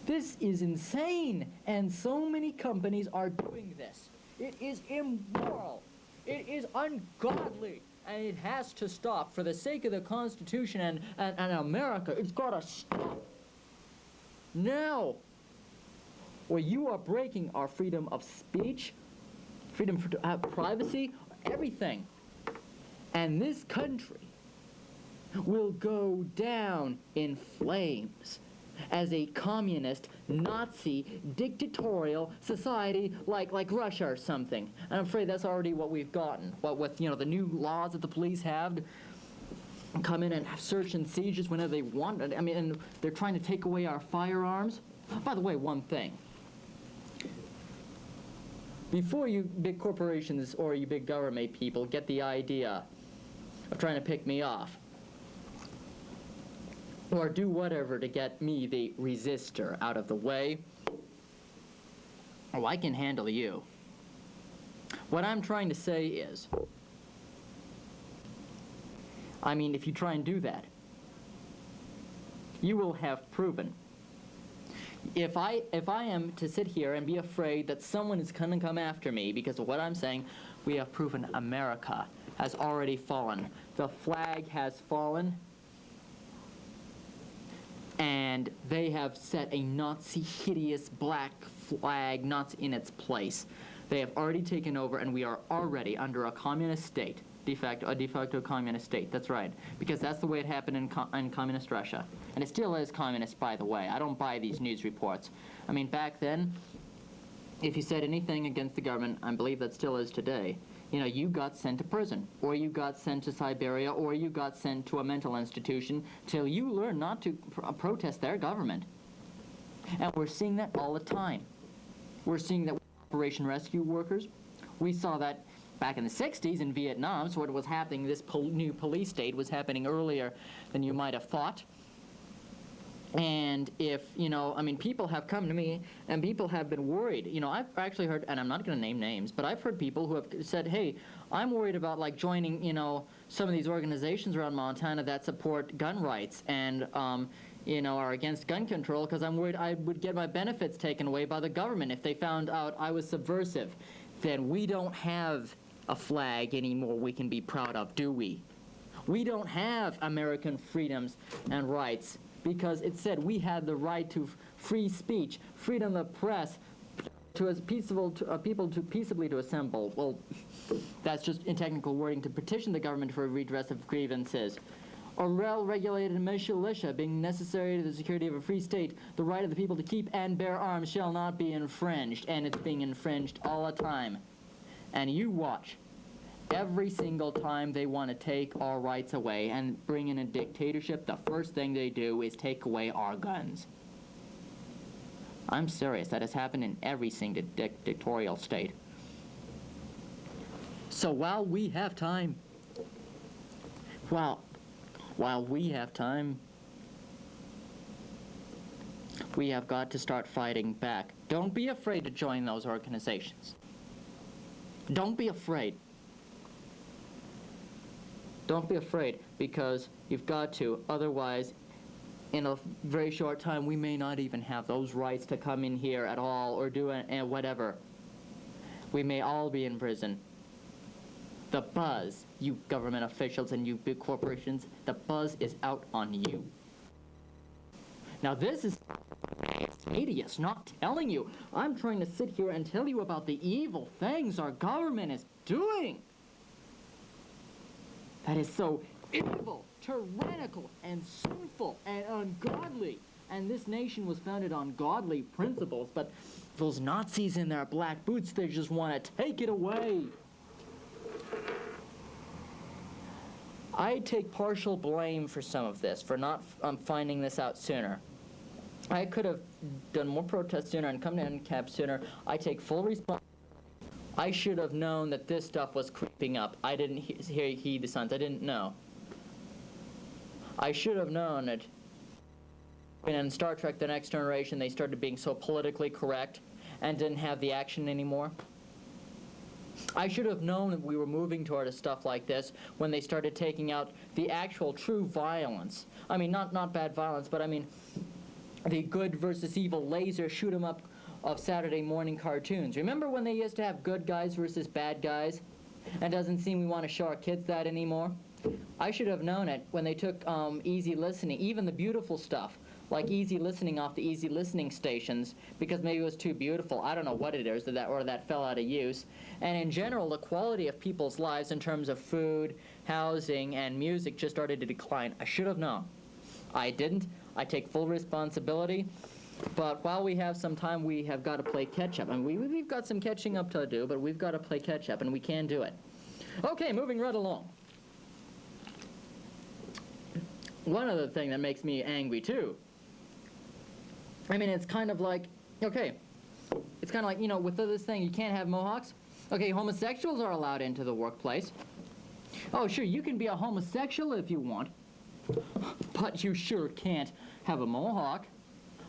This is insane, and so many companies are doing this. It is immoral. It is ungodly, and it has to stop. For the sake of the Constitution and America, it's got to stop. Now, or you are breaking our freedom of speech, freedom of privacy, everything. And this country will go down in flames as a communist, Nazi, dictatorial society like Russia or something. And I'm afraid that's already what we've gotten. What with, the new laws that the police have come in and have search and sieges whenever they want. I mean, and they're trying to take away our firearms. By the way, one thing. Before you big corporations or you big government people get the idea of trying to pick me off, or do whatever to get me, the resistor, out of the way, I can handle you. What I'm trying to say is, if you try and do that, you will have proven. If I am to sit here and be afraid that someone is going to come after me because of what I'm saying, we have proven America has already fallen. The flag has fallen. And they have set a Nazi, hideous black flag Nazi in its place. They have already taken over, and we are already under a communist state, a de facto communist state. That's right, because that's the way it happened in communist Russia. And it still is communist, by the way. I don't buy these news reports. Back then, if you said anything against the government, I believe that still is today, you got sent to prison, or you got sent to Siberia, or you got sent to a mental institution till you learn not to protest their government. And we're seeing that all the time. We're seeing that with Operation Rescue Workers. We saw that back in the 60s in Vietnam, so what was happening, this new police state was happening earlier than you might have thought. And if, people have come to me and people have been worried. I've actually heard, and I'm not going to name names, but I've heard people who have said, hey, I'm worried about joining, some of these organizations around Montana that support gun rights and, are against gun control because I'm worried I would get my benefits taken away by the government if they found out I was subversive. Then we don't have a flag anymore we can be proud of, do we? We don't have American freedoms and rights because it said we had the right to free speech, freedom of press, to as peaceful to, people to peaceably to assemble. Well, that's just in technical wording to petition the government for a redress of grievances. Or well-regulated militia being necessary to the security of a free state, the right of the people to keep and bear arms shall not be infringed, and it's being infringed all the time. And you watch. Every single time they want to take our rights away and bring in a dictatorship, the first thing they do is take away our guns. I'm serious. That has happened in every single dictatorial state. So while we have time, while we have time, we have got to start fighting back. Don't be afraid to join those organizations. Don't be afraid. Don't be afraid, because you've got to. Otherwise, in a very short time, we may not even have those rights to come in here at all or do whatever. We may all be in prison. The buzz, you government officials and you big corporations, the buzz is out on you. Now this is hideous, not telling you. I'm trying to sit here and tell you about the evil things our government is doing. That is so evil, tyrannical, and sinful, and ungodly. And this nation was founded on godly principles, but those Nazis in their black boots, they just want to take it away. I take partial blame for some of this, for not finding this out sooner. I could have done more protests sooner and come to NCAP sooner. I take full responsibility. I should have known that this stuff was creeping up. I didn't heed the signs. I didn't know. I should have known it. In Star Trek The Next Generation, they started being so politically correct and didn't have the action anymore. I should have known that we were moving toward stuff like this when they started taking out the actual true violence. I mean, not bad violence, but I mean the good versus evil laser shoot 'em up of Saturday morning cartoons. Remember when they used to have good guys versus bad guys? And doesn't seem we want to show our kids that anymore. I should have known it when they took easy listening, even the beautiful stuff, like easy listening off the easy listening stations, because maybe it was too beautiful. I don't know what it is, or that fell out of use. And in general, the quality of people's lives in terms of food, housing, and music just started to decline. I should have known. I didn't. I take full responsibility. But while we have some time, we have got to play catch-up. And we've got some catching up to do, but we've got to play catch-up, and we can do it. Okay, moving right along. One other thing that makes me angry, too. I mean, it's kind of like, okay, it's kind of like, you know, with this thing, you can't have mohawks. Okay, homosexuals are allowed into the workplace. Oh, sure, you can be a homosexual if you want, but you sure can't have a mohawk.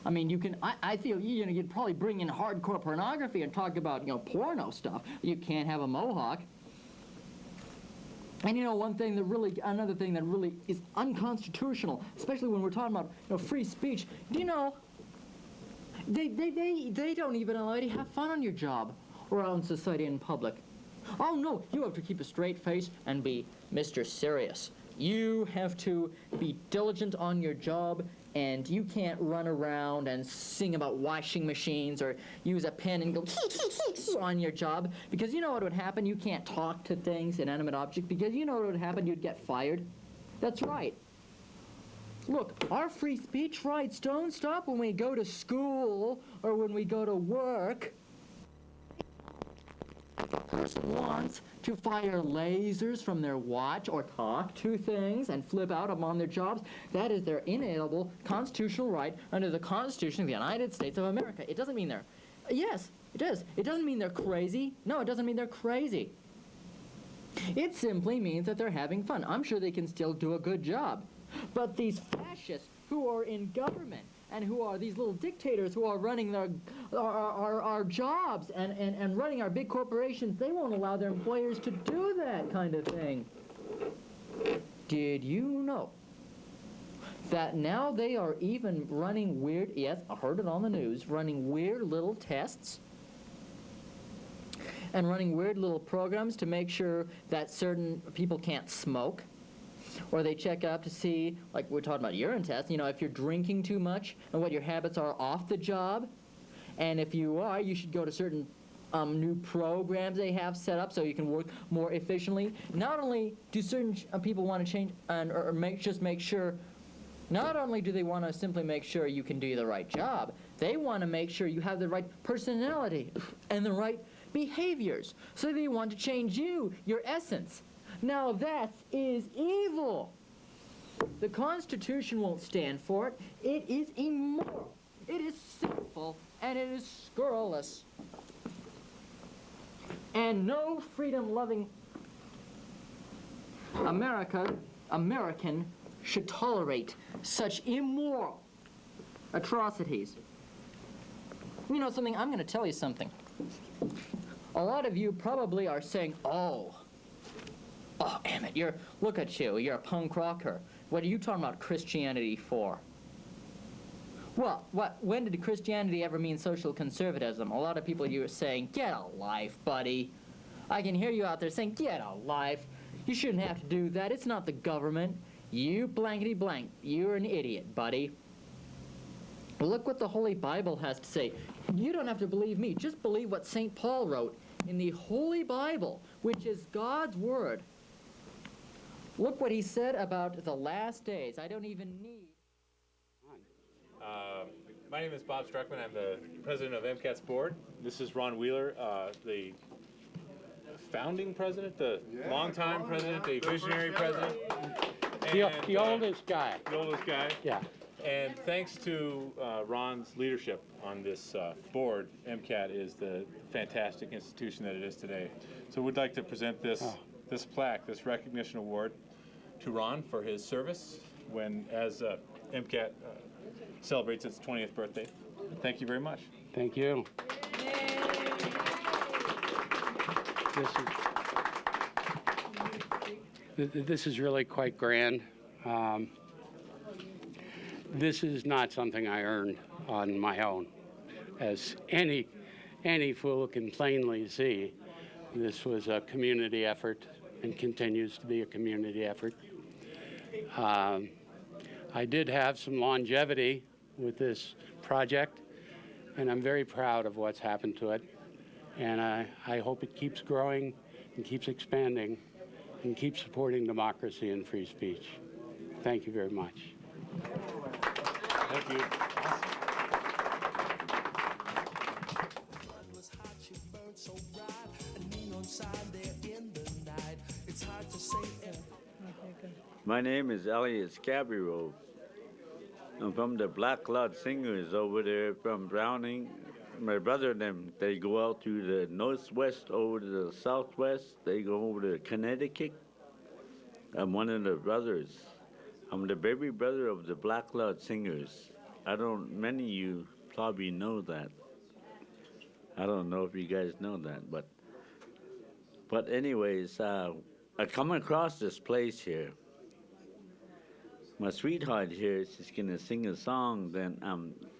I mean, you can, I feel, you know, you'd probably bring in hardcore pornography and talk about, you know, porno stuff. You can't have a mohawk. And you know, another thing that really is unconstitutional, especially when we're talking about, you know, free speech. Do you know, they don't even allow you to have fun on your job or out in society in public. Oh no, you have to keep a straight face and be Mr. Serious. You have to be diligent on your job, and you can't run around and sing about washing machines or use a pen and go on your job, because you know what would happen? You can't talk to things, inanimate objects, because you know what would happen? You'd get fired. That's right. Look, our free speech rights don't stop when we go to school or when we go to work. If a person wants to fire lasers from their watch or talk to things and flip out on their jobs, that is their inalienable constitutional right under the Constitution of the United States of America. It doesn't mean they're, yes, it does. It doesn't mean they're crazy. No, it doesn't mean they're crazy. It simply means that they're having fun. I'm sure they can still do a good job. But these fascists who are in government and who are these little dictators who are running our jobs and running our big corporations, they won't allow their employers to do that kind of thing. Did you know that now they are even running weird, yes, I heard it on the news, running weird little tests and running weird little programs to make sure that certain people can't smoke. Or they check up to see, like we're talking about urine tests, if you're drinking too much and what your habits are off the job. And if you are, you should go to certain new programs they have set up so you can work more efficiently. Not only do certain people want to change just make sure, not only do they want to simply make sure you can do the right job, they want to make sure you have the right personality and the right behaviors. So they want to change you, your essence. Now that is evil. The Constitution won't stand for it. It is immoral. It is sinful, and it is scurrilous. And no freedom-loving American should tolerate such immoral atrocities. You know something? I'm going to tell you something. A lot of you probably are saying, oh, Emmett, look at you, you're a punk rocker. What are you talking about Christianity for? Well, when did Christianity ever mean social conservatism? A lot of people, you are saying, get a life, buddy. I can hear you out there saying, get a life. You shouldn't have to do that. It's not the government. You blankety blank. You're an idiot, buddy. Look what the Holy Bible has to say. You don't have to believe me. Just believe what St. Paul wrote in the Holy Bible, which is God's Word. Look what he said about the last days. I don't even need...
My name is Bob Struckman. I'm the president of MCAT's board. This is Ron Wheeler, the founding president, the longtime president, the visionary president.
The oldest guy.
The oldest guy.
Yeah.
And thanks to Ron's leadership on this board, MCAT is the fantastic institution that it is today. So we'd like to present this plaque, this recognition award, to Ron for his service as MCAT celebrates its 20th birthday. Thank you very much.
Thank you. This is really quite grand. This is not something I earned on my own. As any fool can plainly see, this was a community effort and continues to be a community effort. I did have some longevity with this project, and I'm very proud of what's happened to it. And I hope it keeps growing and keeps expanding and keeps supporting democracy and free speech. Thank you very much.
Thank you.
Was hot, she burned so bright. A neon sign there in the night. It's hard to say.
My name is Elias Cabiro. I'm from the Black Cloud Singers over there from Browning. My brother and them, they go out to the northwest over to the southwest. They go over to Connecticut. I'm one of the brothers. I'm the baby brother of the Black Cloud Singers. Many of you probably know that. I don't know if you guys know that, but anyways, I come across this place here. My sweetheart here, she's gonna sing a song. Then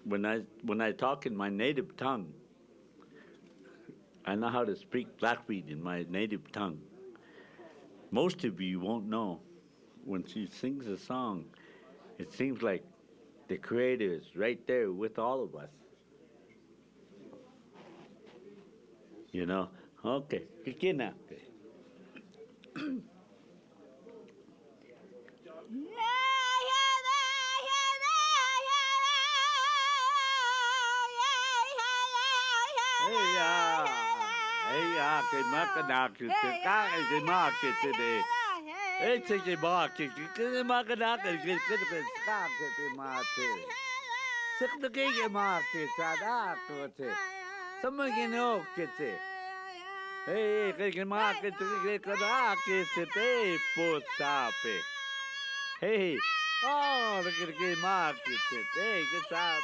when I talk in my native tongue, I know how to speak Blackfeet in my native tongue. Most of you won't know. When she sings a song, it seems like the Creator is right there with all of us. You know? Okay. Begin now. Hey, oh, look at the market. Hey, good job.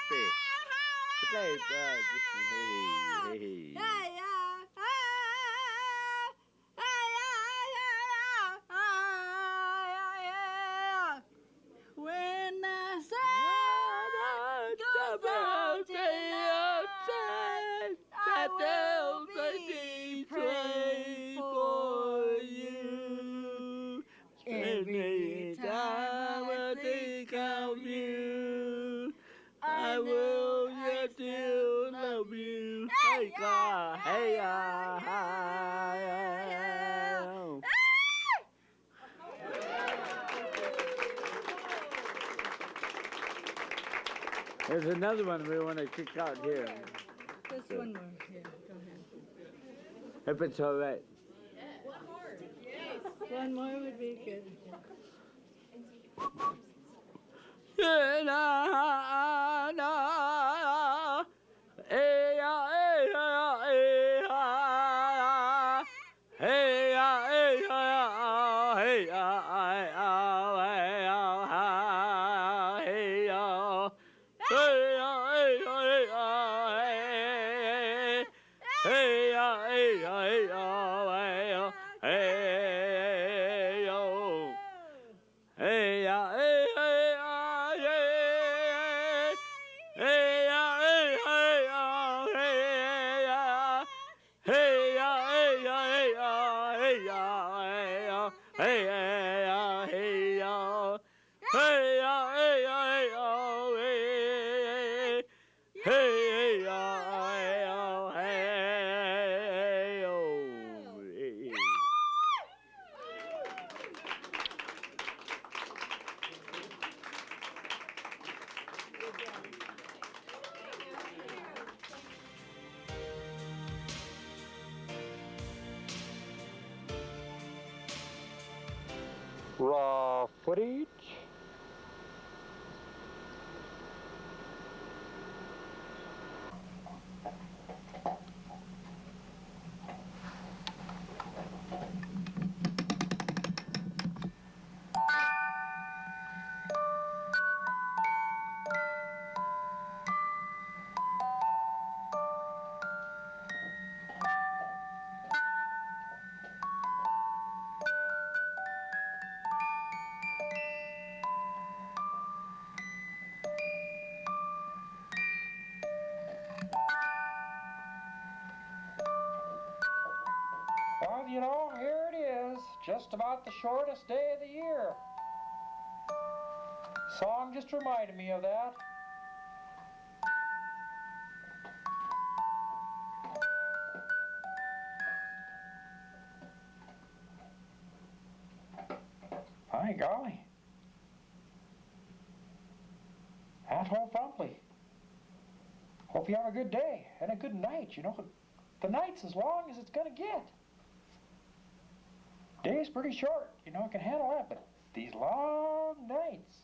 Hey, hey.
When the sun goes out in the outside, I will be praised.
hey, hey, There's another one we want to kick out here.
Just one more. Here, go ahead.
If it's all right.
One more would be good.
Raw footage.
Well, you know, here it is, just about the shortest day of the year. Song just reminded me of that. By golly. At home promptly. Hope you have a good day and a good night. You know, the night's as long as it's gonna get. Day's pretty short, you know, I can handle that, but these long nights.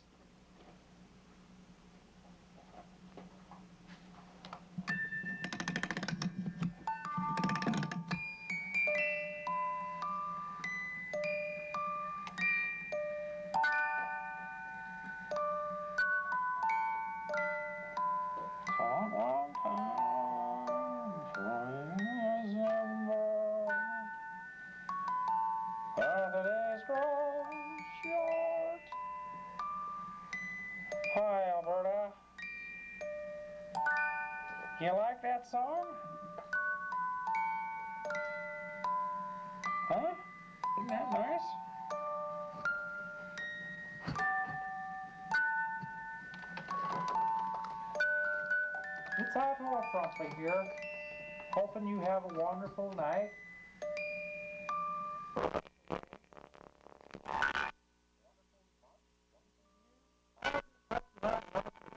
Long, long time for December. But the days grow short. Hi, Alberta. You like that song? Huh? Isn't that nice? It's out all promptly here. Hoping you have a wonderful night.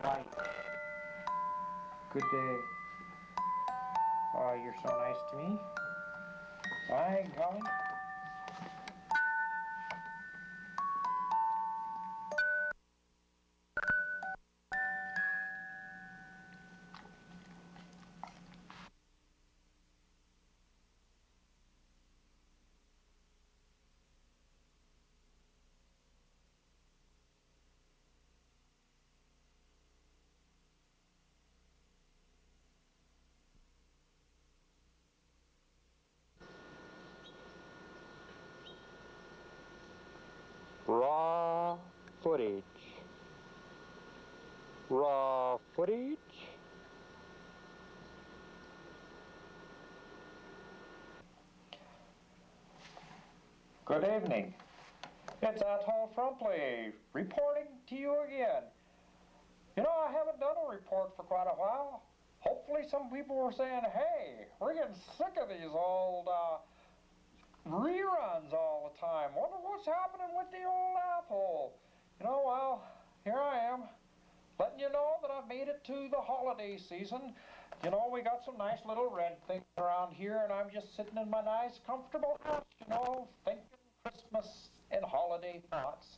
Right. Good day. Oh, you're so nice to me. By golly.
Raw footage. Raw footage.
Good evening. It's Atoll Frumply reporting to you again. You know, I haven't done a report for quite a while. hopefully some people were saying, hey, we're getting sick of these old reruns all the time. Wonder what's happening with the old apple. You know, well, here I am, letting you know that I've made it to the holiday season. You know, we got some nice little red things around here, and I'm just sitting in my nice, comfortable house, you know, thinking Christmas and holiday thoughts.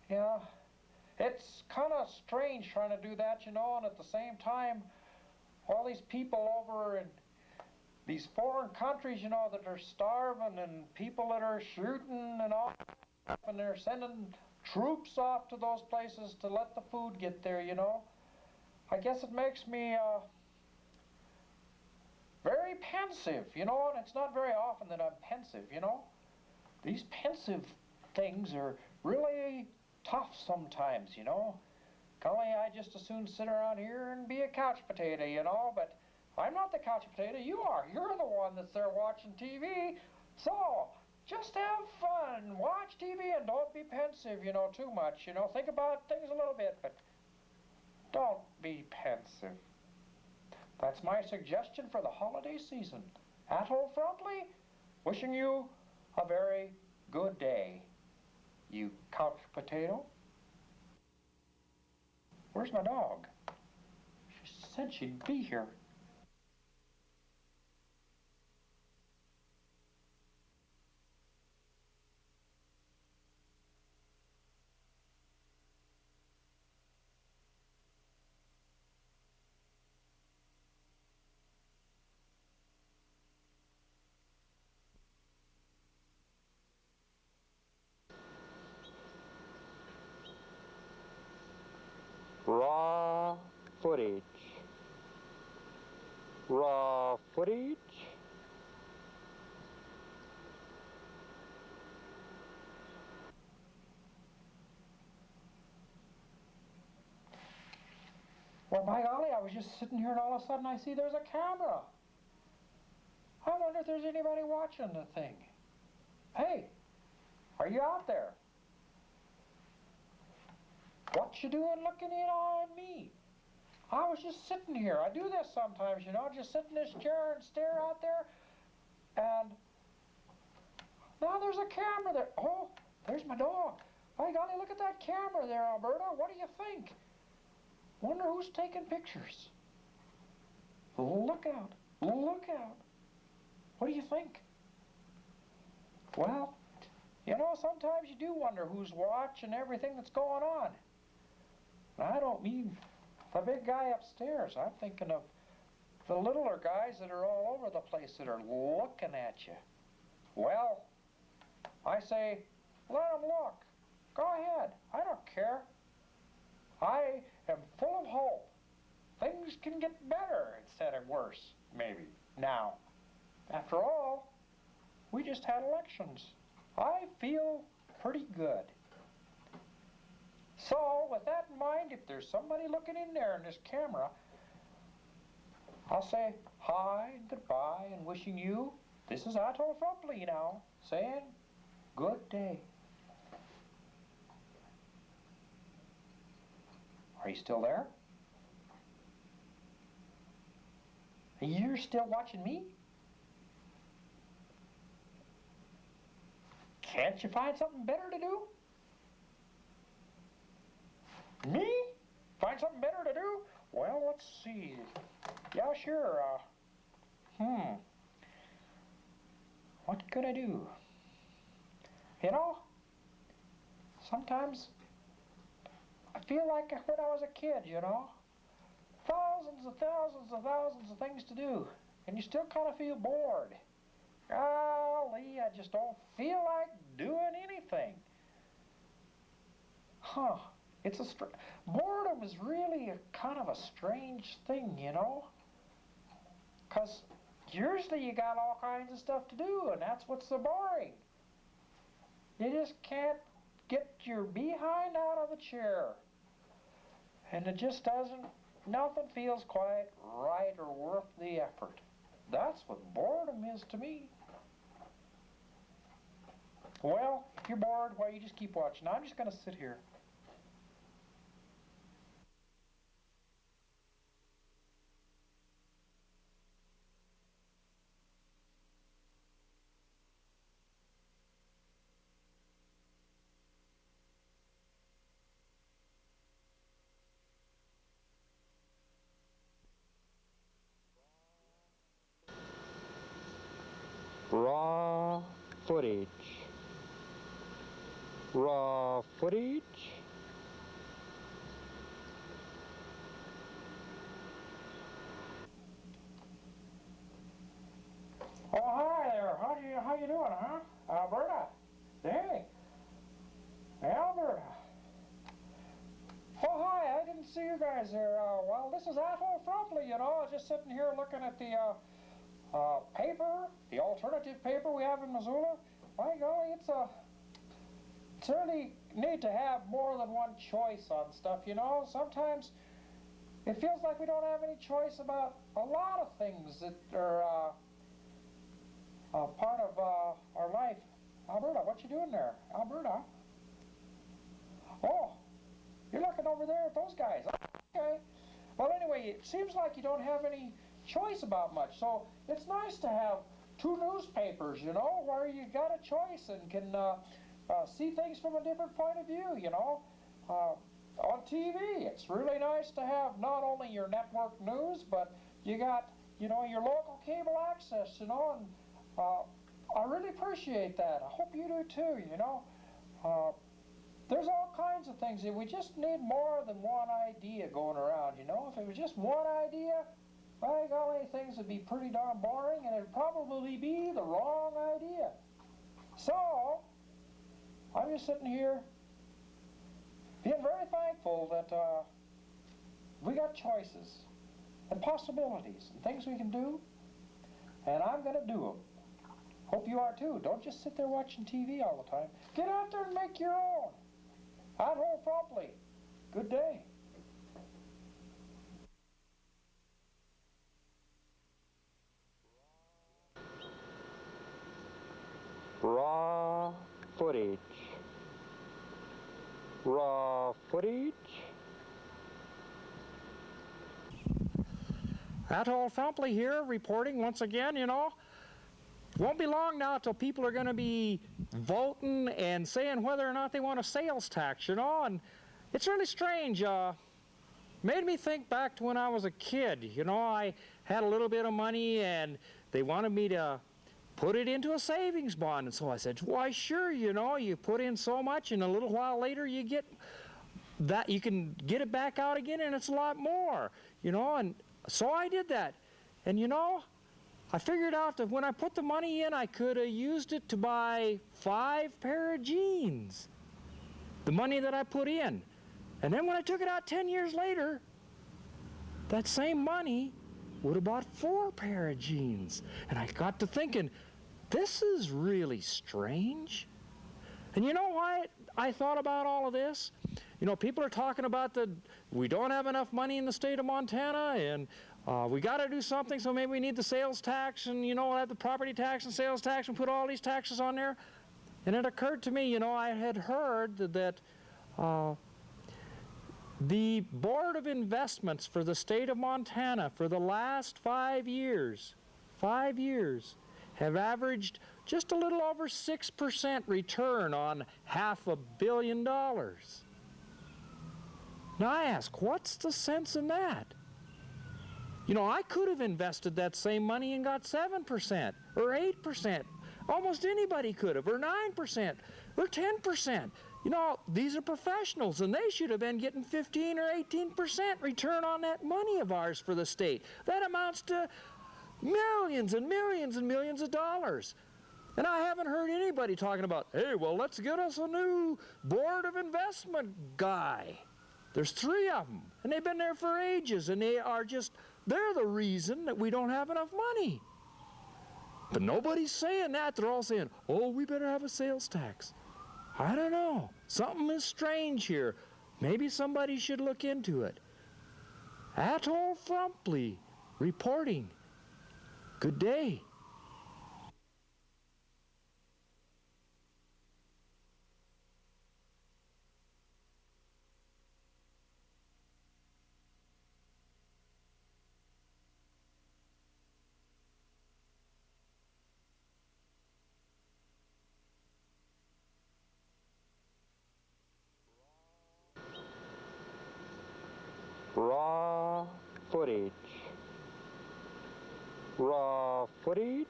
Yeah, it's kind of strange trying to do that, you know, and at the same time, all these people over in these foreign countries, you know, that are starving and people that are shooting and all, and they're sending troops off to those places to let the food get there, you know. I guess it makes me very pensive, you know, and it's not very often that I'm pensive, you know. These pensive things are really tough sometimes, you know. Golly, I just as soon sit around here and be a couch potato, you know, but I'm not the couch potato, you are. You're the one that's there watching TV. So, just have fun, watch TV, and don't be pensive, you know, too much, you know. Think about things a little bit, but don't be pensive. That's my suggestion for the holiday season. Atoll Frontley, wishing you a very good day, you couch potato. Where's my dog? She said she'd be here. Raw footage. Raw footage. Well, by golly, I was just sitting here and all of a sudden I see there's a camera. I wonder if there's anybody watching the thing. Hey, are you out there? What you doing looking in on me? I was just sitting here. I do this sometimes, you know, just sit in this chair and stare out there. And now there's a camera there. Oh, there's my dog. By golly, look at that camera there, Alberta. What do you think? Wonder who's taking pictures. Look out. Look out. What do you think? Well, you know, sometimes you do wonder who's watching everything that's going on. I don't mean the big guy upstairs. I'm thinking of the littler guys that are all over the place that are looking at you. Well, I say, let them look. Go ahead. I don't care. I am full of hope. Things can get better instead of worse, maybe, now. After all, we just had elections. I feel pretty good. So, with that in mind, if there's somebody looking in there in this camera, I'll say hi and goodbye and wishing you, this is Atoll Frontley now, saying good day. Are you still there? You're still watching me? Can't you find something better to do? Me? Find something better to do? Well, let's see. Yeah, sure. What could I do? You know, sometimes I feel like when I was a kid, you know. Thousands and thousands and thousands of things to do, and you still kind of feel bored. Golly, I just don't feel like doing anything. Huh. Boredom is really a kind of a strange thing, you know? Because usually you got all kinds of stuff to do, and that's what's so boring. You just can't get your behind out of the chair. And it just doesn't, nothing feels quite right or worth the effort. That's what boredom is to me. Well, if you're bored, well, you just keep watching. I'm just going to sit here. footage. Raw footage. Oh, hi there. How you doing, huh? Alberta. Hey. Hey, Alberta. Oh, hi. I didn't see you guys there. Well, this is Athol Frumply, you know. I was just sitting here looking at the paper, the alternative paper we have in Missoula. By golly, it's really neat to have more than one choice on stuff, you know. Sometimes it feels like we don't have any choice about a lot of things that are part of our life. Alberta, what you doing there? Alberta? Oh, you're looking over there at those guys. Okay. Well, anyway, it seems like you don't have any choice about much. So it's nice to have two newspapers, you know, where you got a choice and can see things from a different point of view, you know. On TV, it's really nice to have not only your network news, but you got, you know, your local cable access, you know, and I really appreciate that. I hope you do too, you know. There's all kinds of things that we just need more than one idea going around, you know. If it was just one idea, by golly, things would be pretty darn boring, and it'd probably be the wrong idea. So, I'm just sitting here being very thankful that we got choices and possibilities and things we can do, and I'm going to do them. Hope you are too. Don't just sit there watching TV all the time. Get out there and make your own. Athol Frumply. Good day. Raw footage. Raw footage. Athol Frumply here, reporting once again, you know. Won't be long now till people are going to be voting and saying whether or not they want a sales tax, you know, and it's really strange. Made me think back to when I was a kid. You know, I had a little bit of money and they wanted me to put it into a savings bond, and so I said, why sure, you know, you put in so much and a little while later you get that, you can get it back out again and it's a lot more, you know, and so I did that. And you know, I figured out that when I put the money in, I could have used it to buy 5 pair of jeans. The money that I put in. And then when I took it out 10 years later, that same money would have bought 4 pair of jeans. And I got to thinking, this is really strange. And you know why I thought about all of this? You know, people are talking about we don't have enough money in the state of Montana, and we got to do something, so maybe we need the sales tax, and, you know, we'll have the property tax and sales tax and put all these taxes on there. And it occurred to me, you know, I had heard that the Board of Investments for the state of Montana for the last 5 years, have averaged just a little over 6% return on $500 million. Now I ask, what's the sense in that? You know, I could have invested that same money and got 7% or 8%. Almost anybody could have, or 9%, or 10%. You know, these are professionals, and they should have been getting 15 or 18% return on that money of ours for the state. That amounts to millions and millions and millions of dollars. And I haven't heard anybody talking about, hey, well, let's get us a new Board of Investment guy. There's 3 of them, and they've been there for ages, and they're the reason that we don't have enough money. But nobody's saying that. They're all saying, oh, we better have a sales tax. I don't know. Something is strange here. Maybe somebody should look into it. Athol Frumply reporting. Good day. Raw footage. Raw footage.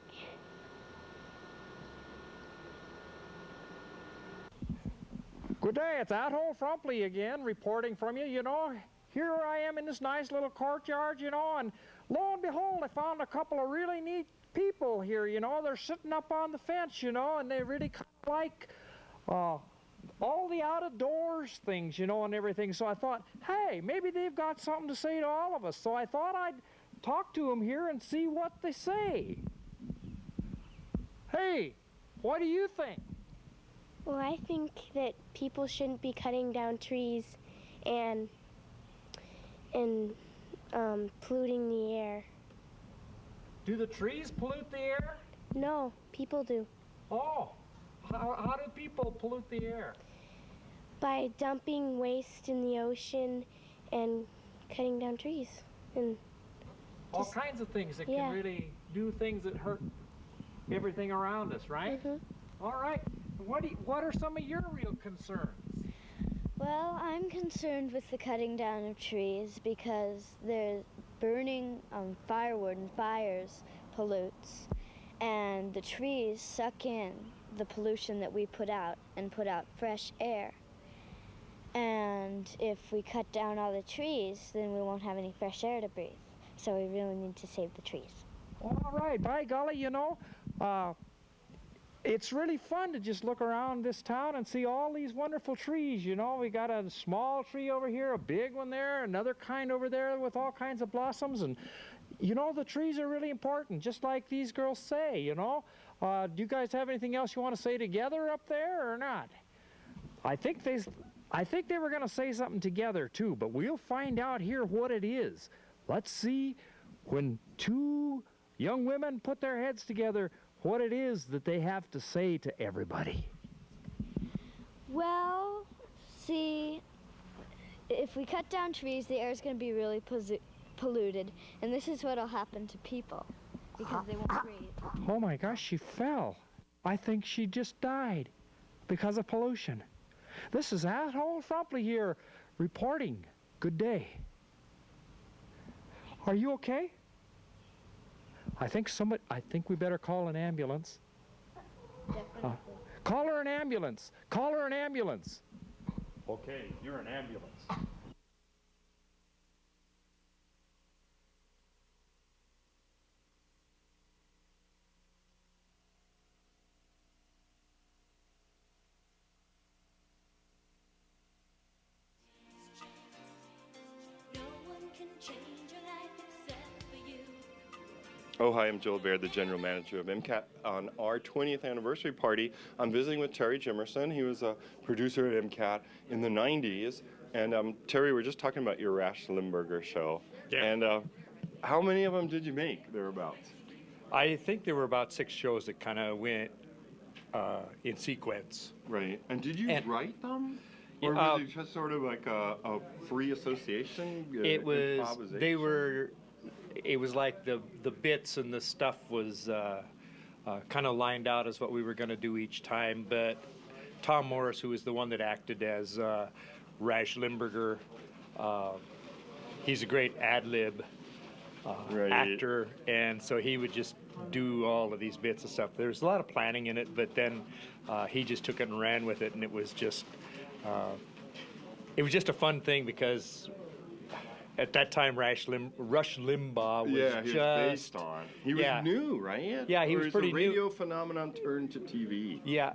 Good day, it's Athol Frumpley again, reporting from you. You know, here I am in this nice little courtyard, you know, and lo and behold, I found a couple of really neat people here, you know. They're sitting up on the fence, you know, and they really kind of like all the out-of-doors things, you know, and everything. So I thought, hey, maybe they've got something to say to all of us. So I thought I'd talk to them here and see what they say. Hey, what do you think?
Well, I think that people shouldn't be cutting down trees and polluting the air.
Do the trees pollute the air?
No, people do.
Oh, how do people pollute the air?
By dumping waste in the ocean and cutting down trees. And
all kinds of things that
yeah.
can really do things that hurt everything around us, right?
Mm-hmm.
All right. What are some of your real concerns?
Well, I'm concerned with the cutting down of trees because there's burning firewood and fires pollutes, and the trees suck in the pollution that we put out and put out fresh air. And if we cut down all the trees, then we won't have any fresh air to breathe. So we really need to save the trees.
All right, by golly, you know, it's really fun to just look around this town and see all these wonderful trees, you know. We got a small tree over here, a big one there, another kind over there with all kinds of blossoms. And, you know, the trees are really important, just like these girls say, you know. Do you guys have anything else you want to say together up there or not? I think they were going to say something together, too, but we'll find out here what it is. Let's see, when two young women put their heads together, what it is that they have to say to everybody.
Well, see, if we cut down trees, the air is going to be really polluted, and this is what will happen to people because they won't breathe.
Oh my gosh, she fell. I think she just died because of pollution. This is Athol Frumpley here reporting. Good day. Are you okay? I think we better call an ambulance.
Definitely.
Call her an ambulance. Call her an ambulance.
Okay, you're an ambulance.
Oh, hi, I'm Joel Baird, the General Manager of MCAT. On our 20th anniversary party, I'm visiting with Terry Jimerson. He was a producer at MCAT in the 90s. And Terry, we're just talking about your Rash Limburger show.
Yeah.
And how many of them did you make thereabouts?
I think there were about 6 shows that kind of went in sequence.
Right. And did you write them? Or was it just sort of like a free association?
It was like the bits and the stuff was kind of lined out as what we were going to do each time. But Tom Morris, who was the one that acted as Rash Limburger, he's a great ad-lib actor, and so he would just do all of these bits of stuff. There's a lot of planning in it, but then he just took it and ran with it, and it was just a fun thing because at that time, Rush Limbaugh was
he was based on. He was new, right?
Yeah, he was pretty
new. The radio phenomenon turned to TV.
Yeah,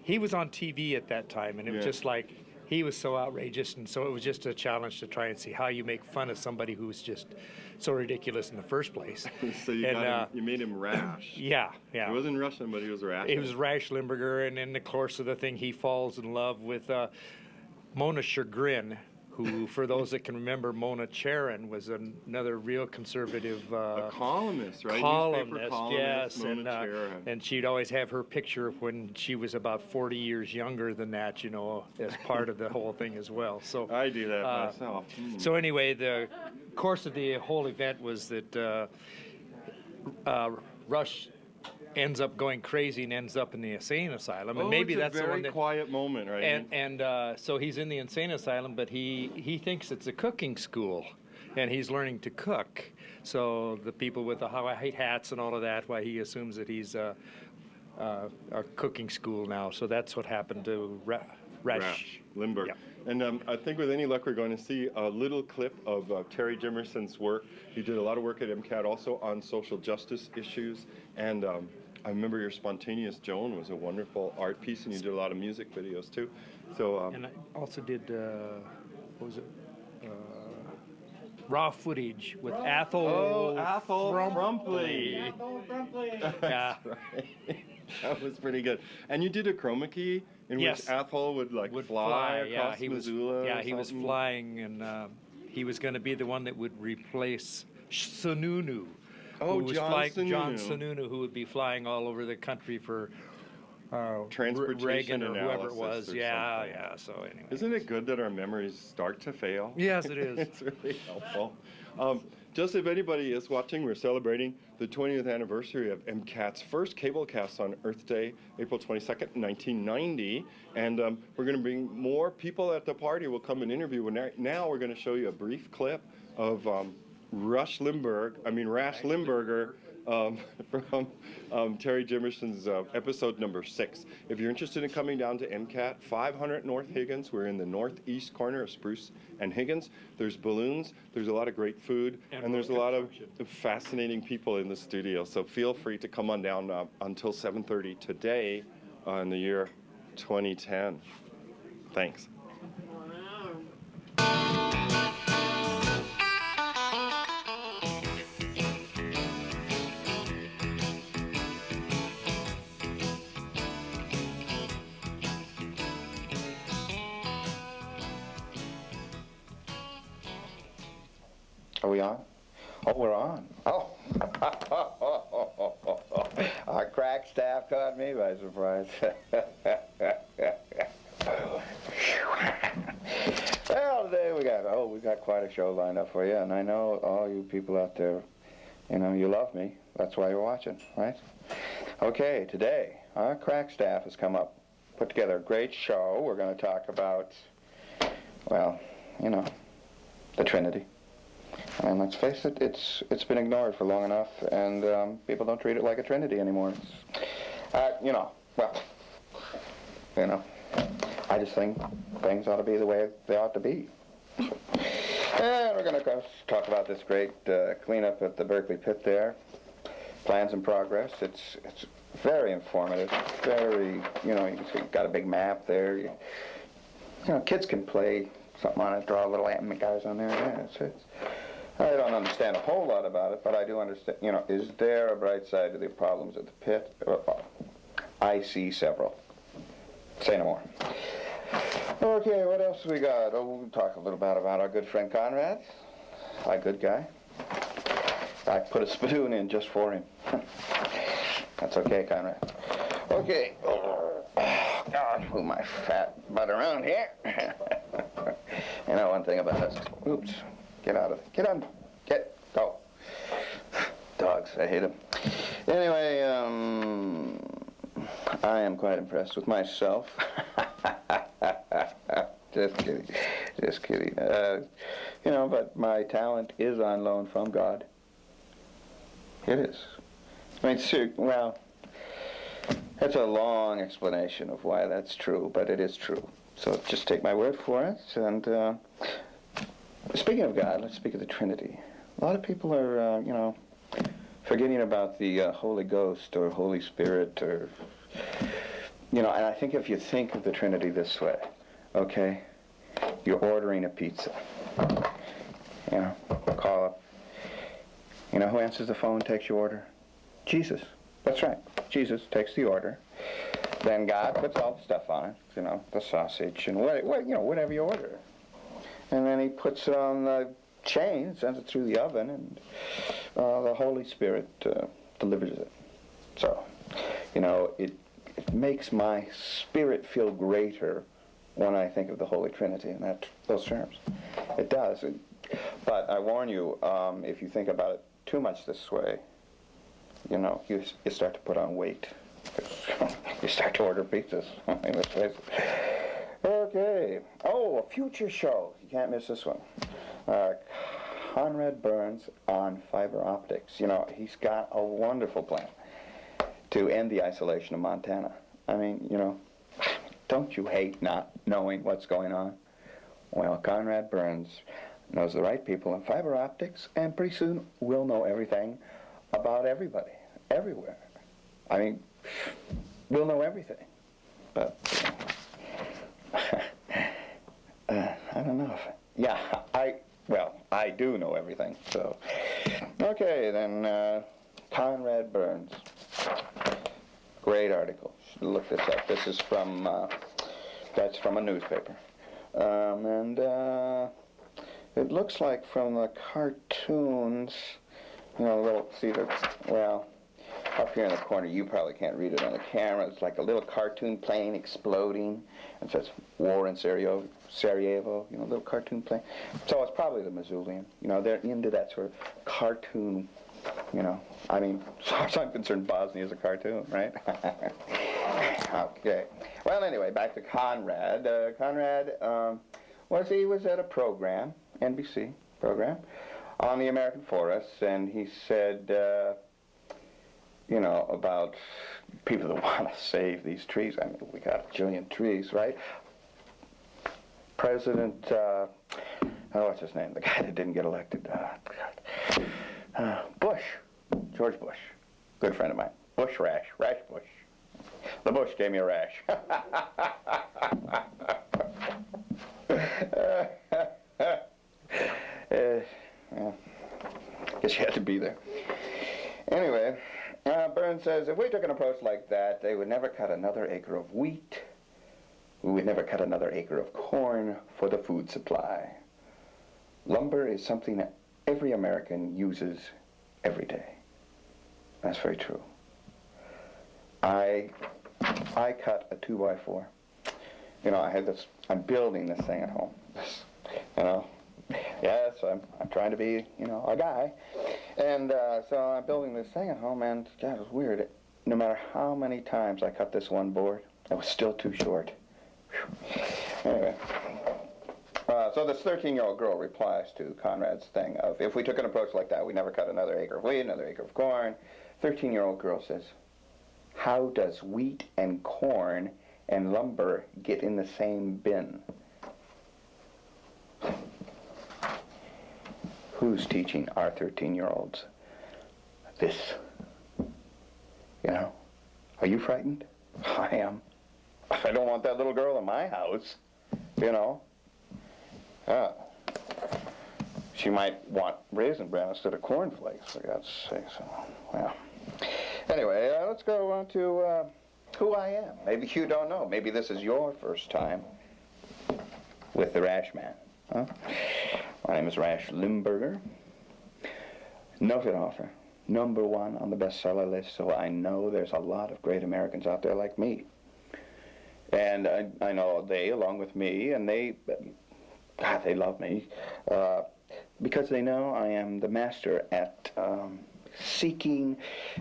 he was on TV at that time, and it was just like, he was so outrageous, and so it was just a challenge to try and see how you make fun of somebody who's just so ridiculous in the first place.
So you made him Rash.
Yeah.
He wasn't Russian, but he was Rash.
He was Rash Limburger, and in the course of the thing, he falls in love with Mona Chagrin, who, for those that can remember, Mona Charon was another real conservative
a columnist, right?
Columnist, yes,
Mona
and she'd always have her picture of when she was about 40 years younger than that, you know, as part of the whole thing as well. So
I do that myself.
So anyway, the course of the whole event was that Rush ends up going crazy and ends up in the insane asylum, and maybe that's
a very
the one that,
quiet moment, right?
And so he's in the insane asylum, but he thinks it's a cooking school, and he's learning to cook. So the people with the white hats and all of that, why he assumes that he's a cooking school now. So that's what happened to Rash.
Limburg.
Yeah.
And I think with any luck, we're going to see a little clip of Terry Jimerson's work. He did a lot of work at MCAT also on social justice issues. And I remember your Spontaneous Joan was a wonderful art piece, and you did a lot of music videos too. So
And I also did, what was it? Raw footage with Athol.
Athol
Frumply. Yeah.
right. That was pretty good. And you did a chroma key in
Yes.
which Athol would fly across
he
Missoula.
was, he was flying, and he was going to be the one that would replace Sununu.
Oh,
who was
John
flying,
Sununu.
John Sununu, who would be flying all over the country for
Transportation
Reagan or whoever it
analysis
was.
or
Yeah,
something.
yeah. So anyway.
Isn't it good that our memories start to fail?
Yes, it is.
It's really helpful. Just if anybody is watching, we're celebrating the 20th anniversary of MCAT's first cablecast on Earth Day, April 22nd, 1990. And we're going to bring more people at the party. We'll come and interview. Now we're going to show you a brief clip of Rash Limburger from Terry Jimerson's episode number 6. If you're interested in coming down to MCAT, 500 North Higgins. We're in the northeast corner of Spruce and Higgins. There's balloons, there's a lot of great food, and there's a lot of fascinating people in the studio. So feel free to come on down until 7:30 today in the year 2010. Thanks.
Are we on? Oh, we're on. Oh. Our crack staff caught me by surprise. Well, today we got quite a show lined up for you, and I know all you people out there, you love me. That's why you're watching, right? Okay, today our crack staff has put together a great show. We're going to talk about, well, the Trinity. And let's face it, it's been ignored for long enough, and people don't treat it like a Trinity anymore. I just think things ought to be the way they ought to be. And we're going to talk about this great cleanup at the Berkeley pit there. Plans in progress. It's very informative. Very, you can see got a big map there. Kids can play something on it, draw little guys on there. Yeah, I don't understand a whole lot about it, but I do understand, is there a bright side to the problems at the pit? I see several. Say no more. Okay, what else we got? Oh, we'll talk a little bit about our good friend Conrad. A good guy. I put a spittoon in just for him. That's okay, Conrad. Okay. Oh, God, move my fat butt around here. One thing about us. Oops. Get out of it. Go. Dogs, I hate them. Anyway, I am quite impressed with myself. Just kidding. But my talent is on loan from God. It is. Well, it's a long explanation of why that's true, but it is true. So just take my word for it, and speaking of God, let's speak of the Trinity. A lot of people are, forgetting about the Holy Ghost or Holy Spirit or, and I think if you think of the Trinity this way, okay, you're ordering a pizza. Call up. Who answers the phone, takes your order? Jesus. That's right. Jesus takes the order. Then God puts all the stuff on it, the sausage and whatever you order. And then he puts it on the chain, sends it through the oven, and the Holy Spirit delivers it. So, it makes my spirit feel greater when I think of the Holy Trinity in those terms. It does. But I warn you, if you think about it too much this way, you start to put on weight. You start to order pizzas. Let's face it. Okay. Oh, a future show. You can't miss this one. Conrad Burns on fiber optics. He's got a wonderful plan. to end the isolation of Montana. I mean, you know, don't you hate not knowing what's going on? Well, Conrad Burns knows the right people in fiber optics, and pretty soon we'll know everything about everybody, everywhere. I mean, we'll know everything. But, I don't know if, yeah, I do know everything, so. Okay, then, Conrad Burns. Great article. Should look this up. This is from, that's from a newspaper. It looks like from the cartoons, you know, little, see the, well, up here in the corner, you probably can't read it on the camera. It's like a little cartoon plane exploding. It says war in Sarajevo, you know, little cartoon plane. So it's probably the Missoulian. You know, they're into that sort of cartoon, you know. I mean, as far as I'm concerned, Bosnia is a cartoon, right? Okay. Well, anyway, back to Conrad. Conrad was at a program, NBC program, on the American forests, and he said, you know, about people that want to save these trees. I mean, we got a jillion trees, right? President, what's his name? The guy that didn't get elected. Bush. George Bush. Good friend of mine. Bush rash. Rash Bush. The Bush gave me a rash. Well, guess you had to be there. Anyway, Burns says, if we took an approach like that, they would never cut another acre of wheat. We would never cut another acre of corn for the food supply. Lumber is something that every American uses every day. That's very true. I cut a 2x4. You know, I had this, I'm building this thing at home. You know, yes, I'm trying to be, you know, a guy. And so I'm building this thing at home, and God, it was weird. No matter how many times I cut this one board, it was still too short. Whew. Anyway. So this 13-year-old girl replies to Conrad's thing of, if we took an approach like that, we'd never cut another acre of wheat, another acre of corn. 13-year-old girl says, how does wheat and corn and lumber get in the same bin? Who's teaching our 13-year-olds this? You know, are you frightened? I am. I don't want that little girl in my house, you know. She might want Raisin Bran instead of cornflakes, for God's sake. So, well. Anyway, let's go on to who I am. Maybe you don't know. Maybe this is your first time with the Rash Man. Huh? My name is Rash Limburger. Noted author. #1 on the bestseller list, so I know there's a lot of great Americans out there like me. And I know they, along with me, and they love me, because they know I am the master at seeking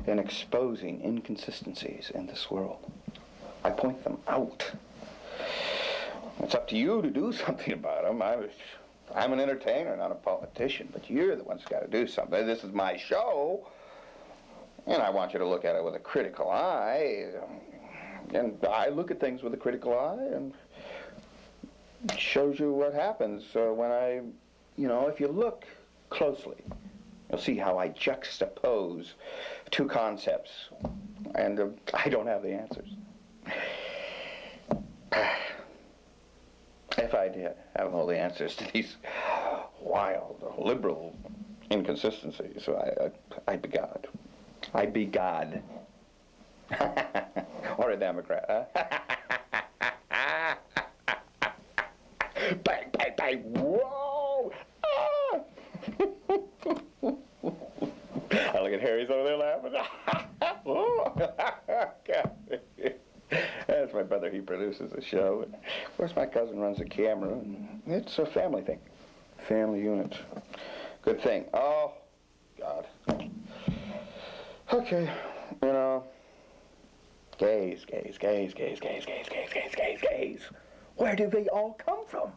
and exposing inconsistencies in this world. I point them out. It's up to you to do something about them. I'm an entertainer, not a politician, but you're the ones who's got to do something. This is my show, and I want you to look at it with a critical eye. And I look at things with a critical eye, and it shows you what happens when if you look closely, you'll see how I juxtapose two concepts, and I don't have the answers. If I did have all the answers to these wild, liberal inconsistencies, so I'd be God. I'd be God. Or a Democrat, huh? Bang, bang, bang, whoa! Ah! I look at Harry's over there laughing. Oh. That's my brother. He produces the show. And of course, my cousin runs the camera. And it's a family thing. Family unit. Good thing. Oh, God. Okay. You know, gays. Where do they all come from?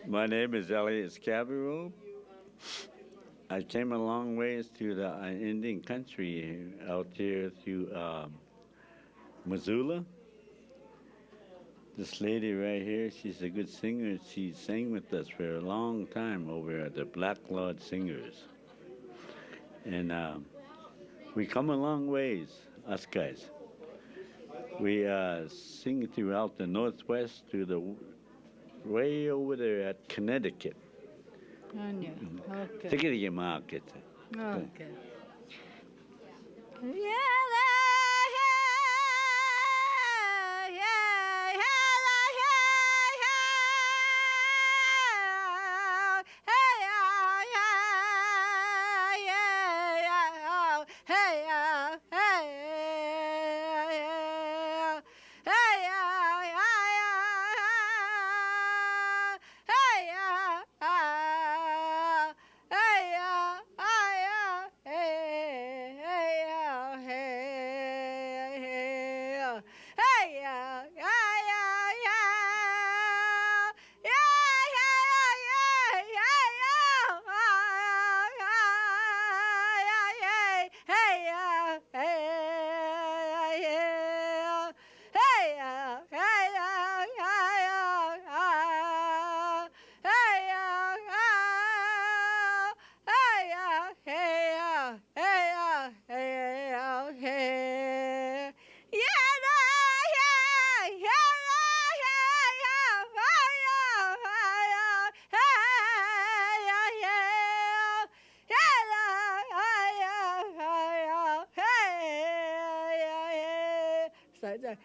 My name is Elliot Scabiro. I came a long ways to the Indian country out there through Missoula. This lady right here, she's a good singer. She sang with us for a long time over at the Black Lodge Singers. And we come a long ways, us guys. We sing throughout the Northwest to the way over there at Connecticut.
Anya. Okay.
Tickety market.
Okay.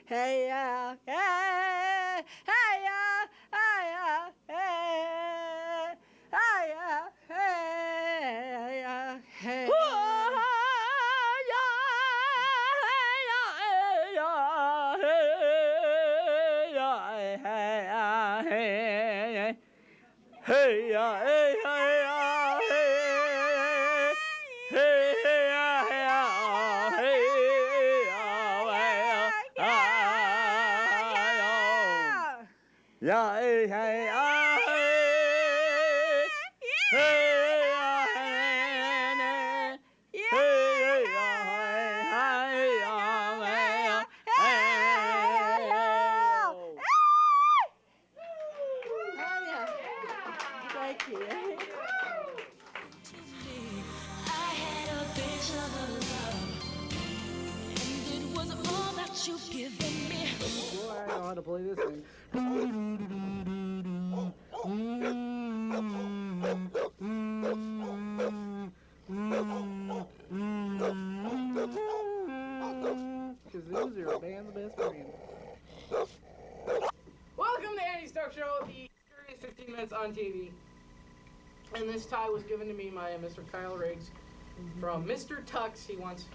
Hey yeah, hey, hey yeah, hey yeah, hey, hey yeah, hey yeah, hey.
Hey ya, hey ya, hey ya, hey, hey ya, hey ya, hey ya, yeah, hey, hey,
Thank you.
I had a vision of love, and it was all that you've given me.
Boy, I know how to play this thing. Kazoos are a band's best friend. Welcome to Andy Stokes Show, the curious 15 minutes on TV. And this tie was given to me by Mr. Kyle Riggs from Mr. Tux. He wants,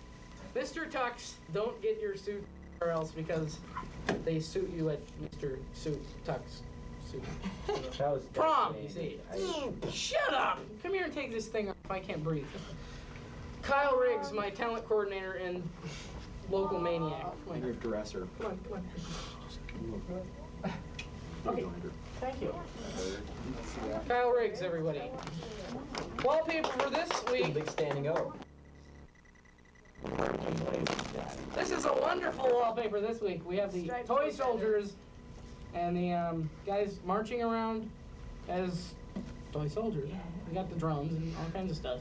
Mr. Tux, don't get your suit or else because they suit you at Mr. Suit Tux. Suit. That was
Prom, you see. Shut up! Come here and take this thing off. I can't breathe. Kyle Riggs, my talent coordinator and local maniac. Come on.
Your dresser.
Come on, come on. Okay, thank you. Kyle Riggs, everybody. Wallpaper for this week.
Big standing O.
This is a wonderful wallpaper this week. We have the toy soldiers and the guys marching around as toy soldiers. We got the drums and all kinds of stuff.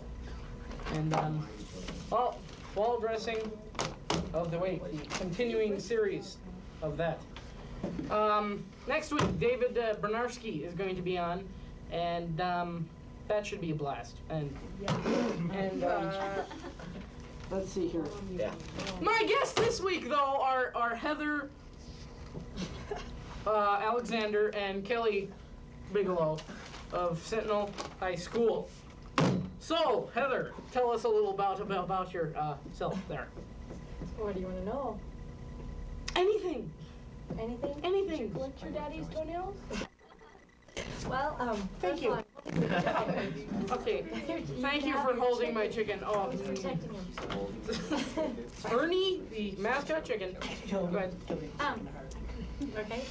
And wall dressing of the continuing series of that. Next week, David Bernarski is going to be on, and that should be a blast. And let's see here.
Yeah.
My guests this week, though, are Heather Alexander and Kelly Bigelow of Sentinel High School. So, Heather, tell us a little about yourself there.
What do you want to know?
Anything.
Anything?
Anything.
Did you collect your daddy's toenails? Well,
Thank you. Okay. Thank you for holding my chicken. Oh,
protecting him.
Ernie, the mascot chicken. Go ahead.
Okay.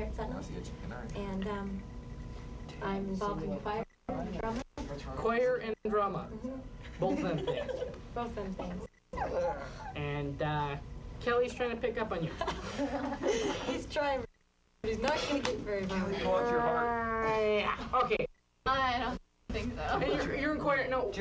here at Sentinel. And I'm involved in choir and drama.
Choir and drama. Both them things.
Both them things.
And Kelly's trying to pick up on you.
He's trying, but he's not going to get very far.
Okay.
I don't think so.
And you're in choir. No,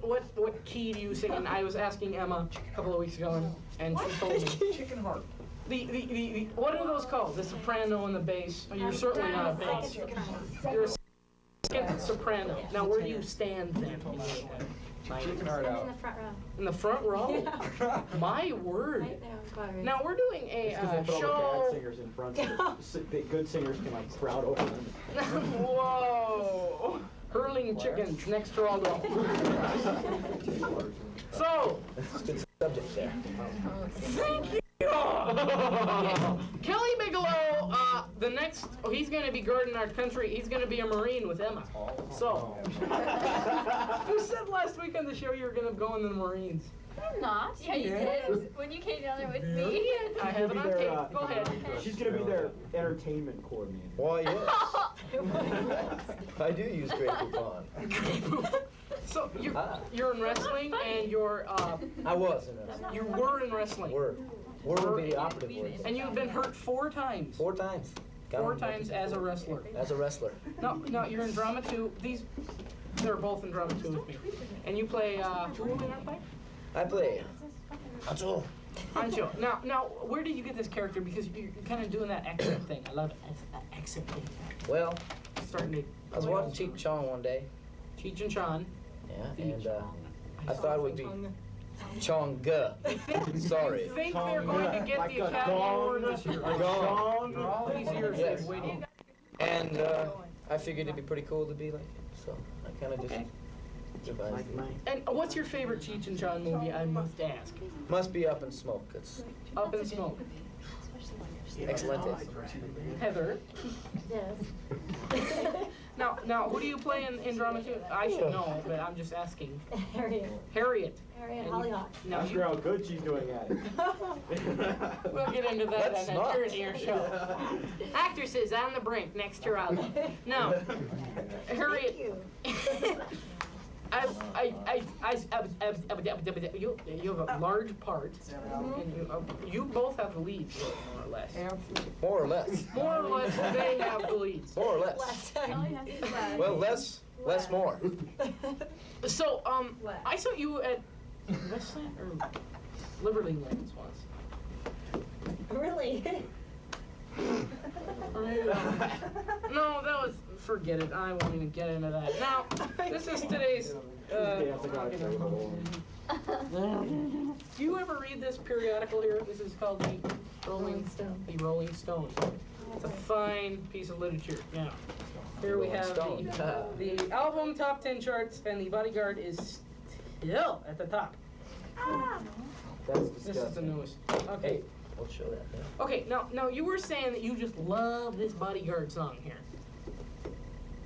what key do you sing? And I was asking Emma a couple of weeks ago, and she told me.
Chicken heart.
The what are those called? The soprano and the bass. Oh, you're certainly not a bass. You're a second soprano. Now, where do you stand then?
Chicken heart
I'm
out.
in the front row.
In the front row?
Yeah.
My word.
Right there on choir.
Now we're doing a show.
Singers in front, so the good singers can like crowd over them.
Whoa! Hurling chickens next to all the. So.
Good subject there.
Thank you. Kelly Bigelow, the next, he's going to be guarding our country. He's going to be a Marine with Emma. So, you said last week on the show you were going to go in the Marines.
I'm not. Yeah, you did. When you came down there with me.
I have it on tape. Go ahead.
She's gonna be their entertainment coordinator.
Why, yes. I do use Grey Poupon.
So, you're in wrestling and you're,
I was in wrestling.
you were in wrestling.
Were would be the operative word.
And you've been hurt 4 times.
4 times.
Four times as a wrestler.
As a wrestler.
No, you're in drama too. They're both in drama too with me. And you play, who do you play?
I play Ancho.
Ancho. Now, where did you get this character? Because you're kind of doing that accent thing. I love it. That accent thing.
Well,
Starting to.
I was watching Cheech and Chong one day.
Cheech and Chong.
Yeah, and I thought it would be Chonga. Sorry.
You think they're going to get the Academy Award this year? For all these years
Yes.
they've waited.
And I figured it'd be pretty cool to be like him, so I kind of just devised it.
And what's your favorite Cheech and Chong movie? I must ask.
Must be Up in Smoke. It's
Up in Smoke.
excellent.
Heather.
Yes.
Now, who do you play in drama too? I should know, but I'm just asking.
Harriet.
Harriet.
Harriet Hollyhock.
Now
Ask her how good she's doing at it.
We'll get into that
Let's
on
not.
a earlier show. Actresses on the brink next to Raleigh. Now, Harriet. You have a large part, and you both have the leads, more or less.
More or less.
More or less, they have the leads.
More or less. Well, less more.
So, I saw you at Westland or Liberty Lands once.
Really?
No, that was, forget it. I won't even get into that. Now, this is today's. Do you ever read this periodical here? This is called the Rolling Stone. The Rolling Stone. It's a fine piece of literature. Yeah. Here we have the album top 10 charts, and the Bodyguard is still at the top.
That's
This is the newest. Okay.
We'll show that. Yeah.
Okay. Now you were saying that you just love this Bodyguard song here.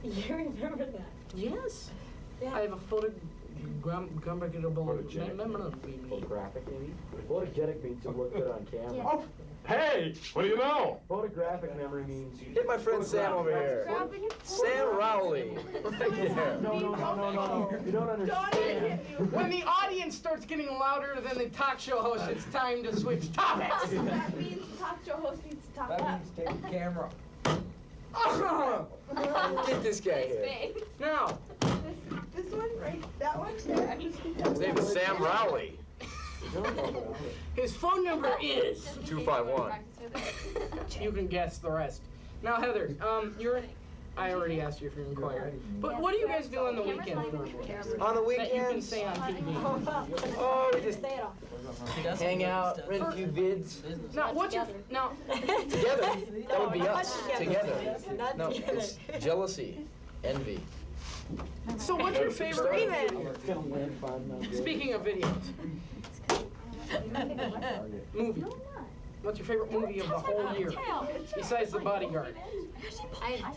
You remember that?
Yes.
Yeah.
I have a photographic
Photographic, maybe? Photogenic means it look good on camera.
Yeah.
Oh, hey! What do you know? Photographic memory means...
Hit my friend Sam over here. Sam Rowley. Right there.
No. You don't understand.
When the audience starts getting louder than the talk show host, it's time to switch topics.
That means the talk show host needs to talk
That
up.
means take the camera.
Get this guy here.
Now,
This one, right? That one? There.
His name is Sam Rowley.
his phone number is.
251.
You can guess the rest. Now, Heather, I already asked you if you're in choir. But what do you guys do on the weekends normally?
On the
That you can
weekends,
say on TV.
oh, we just
Say it all.
hang out, rent a few vids.
Now, what's your now?
Together, that would be us.
Not together.
Together.
Not
No,
together.
it's jealousy, envy.
So, what's your favorite?
It's gonna win fun.
Speaking of videos, movie. What's your favorite movie of the whole year besides The Bodyguard?
I have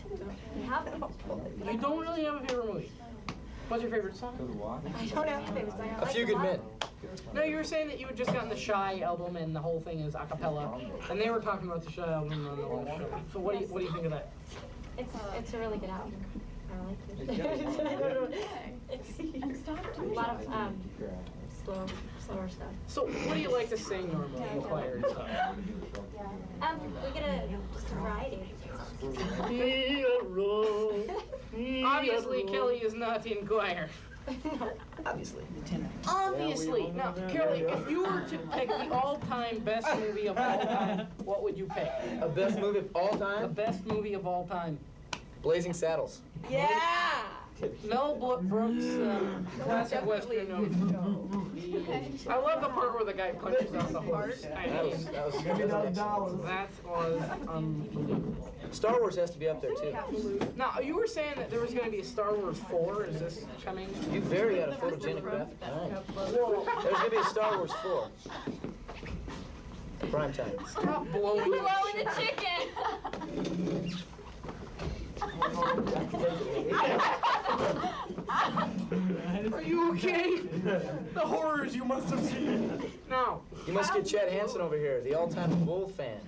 You don't really have a favorite movie. What's your favorite song?
I don't have a favorite song. I
A
like
Few
a
Good
lot.
Men.
No, you were saying that you had just gotten the Shy album and the whole thing is a cappella, and they were talking about the Shy album on the last show. So what do you think of that?
It's a really good album. I like it. It's a lot of slower stuff.
So what do you like to sing normally in the choir and stuff?
We get just a variety.
Obviously, Kelly is not in choir.
Obviously.
Obviously. Now, Kelly, if you were to pick the all-time best movie of all time, what would you pick?
A best movie of all
The
time?
best movie of all time.
Blazing Saddles.
Yeah! Mel Brooks, classic western. I love the part where the guy punches out the horse.
That was
That was unbelievable.
Star Wars has to be up there too.
Now, you were saying that there was going to be a Star Wars 4. Is this coming?
You very out of photogenic graphic time. There's gonna be a Star Wars 4. Prime time.
Stop blowing
the chicken!
Are you okay? The horrors you must have seen. Now,
You must get Chad Hansen over here, the all-time Bull fan.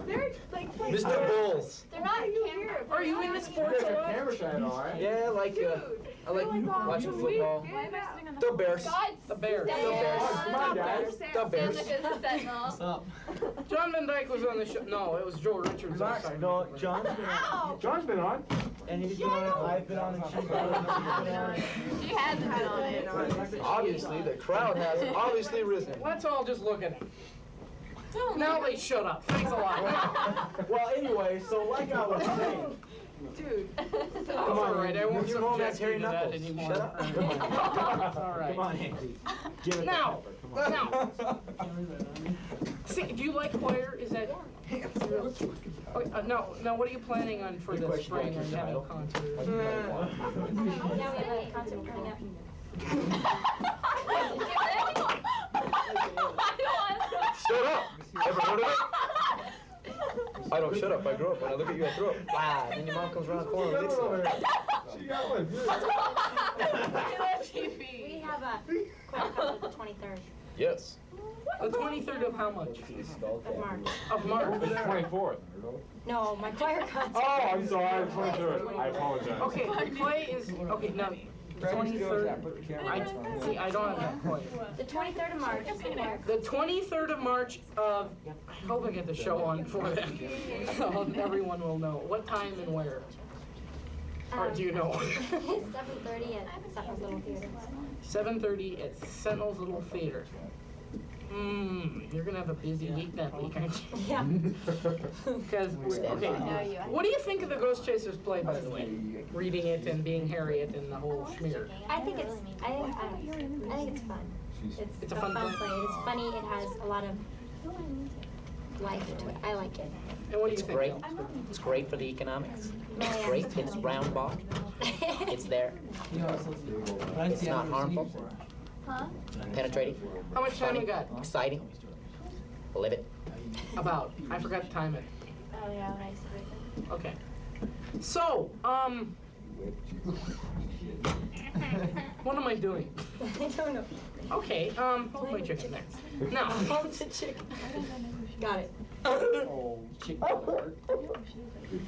They're like
Mr. Bulls.
They're not here.
Are you into sports a lot?
Yeah, I like watching football. The Bears.
The Bears.
The Bears.
John Van Dyke was on the show. No, it was Joe Richards. I'm sorry.
No, John's been on. And he's been on it. I've been on it. She's been on it.
She hasn't been on it.
Obviously, the crowd has obviously risen.
Let's all just look at it. Now they shut up. Thanks a lot.
Well, anyway, so like I was saying.
Dude. That's all right. I won't subject you to that anymore.
Shut up.
That's all right.
Come on, Andy. Give it
Now. See, do you like choir? Is that? Okay, no, what are you planning on for this spring? Are you having a concert?
Yeah, we have a concert coming up.
Shut up! Ever heard of it? I don't shut up. I grow up. When I look at you, I throw up. Wow. And then your mom comes around the corner and licks it.
We have a choir concert the 23rd
Yes.
The 23rd of how much?
of March.
Of March.
It's 24th.
No, my choir concert.
Oh, I'm sorry, 23rd. I apologize.
Okay, the play is, okay, now, 23rd, I don't have that point.
The 23rd of March is the choir.
The 23rd of March of, I hope I get the show on for them, so everyone will know. What time and where? Or do you know?
7:30 at Sutton's Little Theater.
7:30 at Sentinel's Little Theater. You're gonna have a busy week that week, aren't you?
Yeah.
Because, okay, what do you think of the Ghost Chasers play, by the way? Reading it and being Harriet and the whole schmear.
I think it's fun. It's
a
a
fun
fun
play.
play. It's funny. It has a lot of life to it. I like it.
And what do you
It's
think?
great.
Bill?
It's great for the economics.
Yeah.
It's great. It's round ball. It's there. It's not harmful.
Huh?
Penetrating.
How much time we got?
Exciting. Live it.
About. I forgot to time it.
Oh yeah, nice.
Okay. So, what am I doing?
I don't know.
Okay, hold my chicken there. Now,
Hold the chicken. Got it.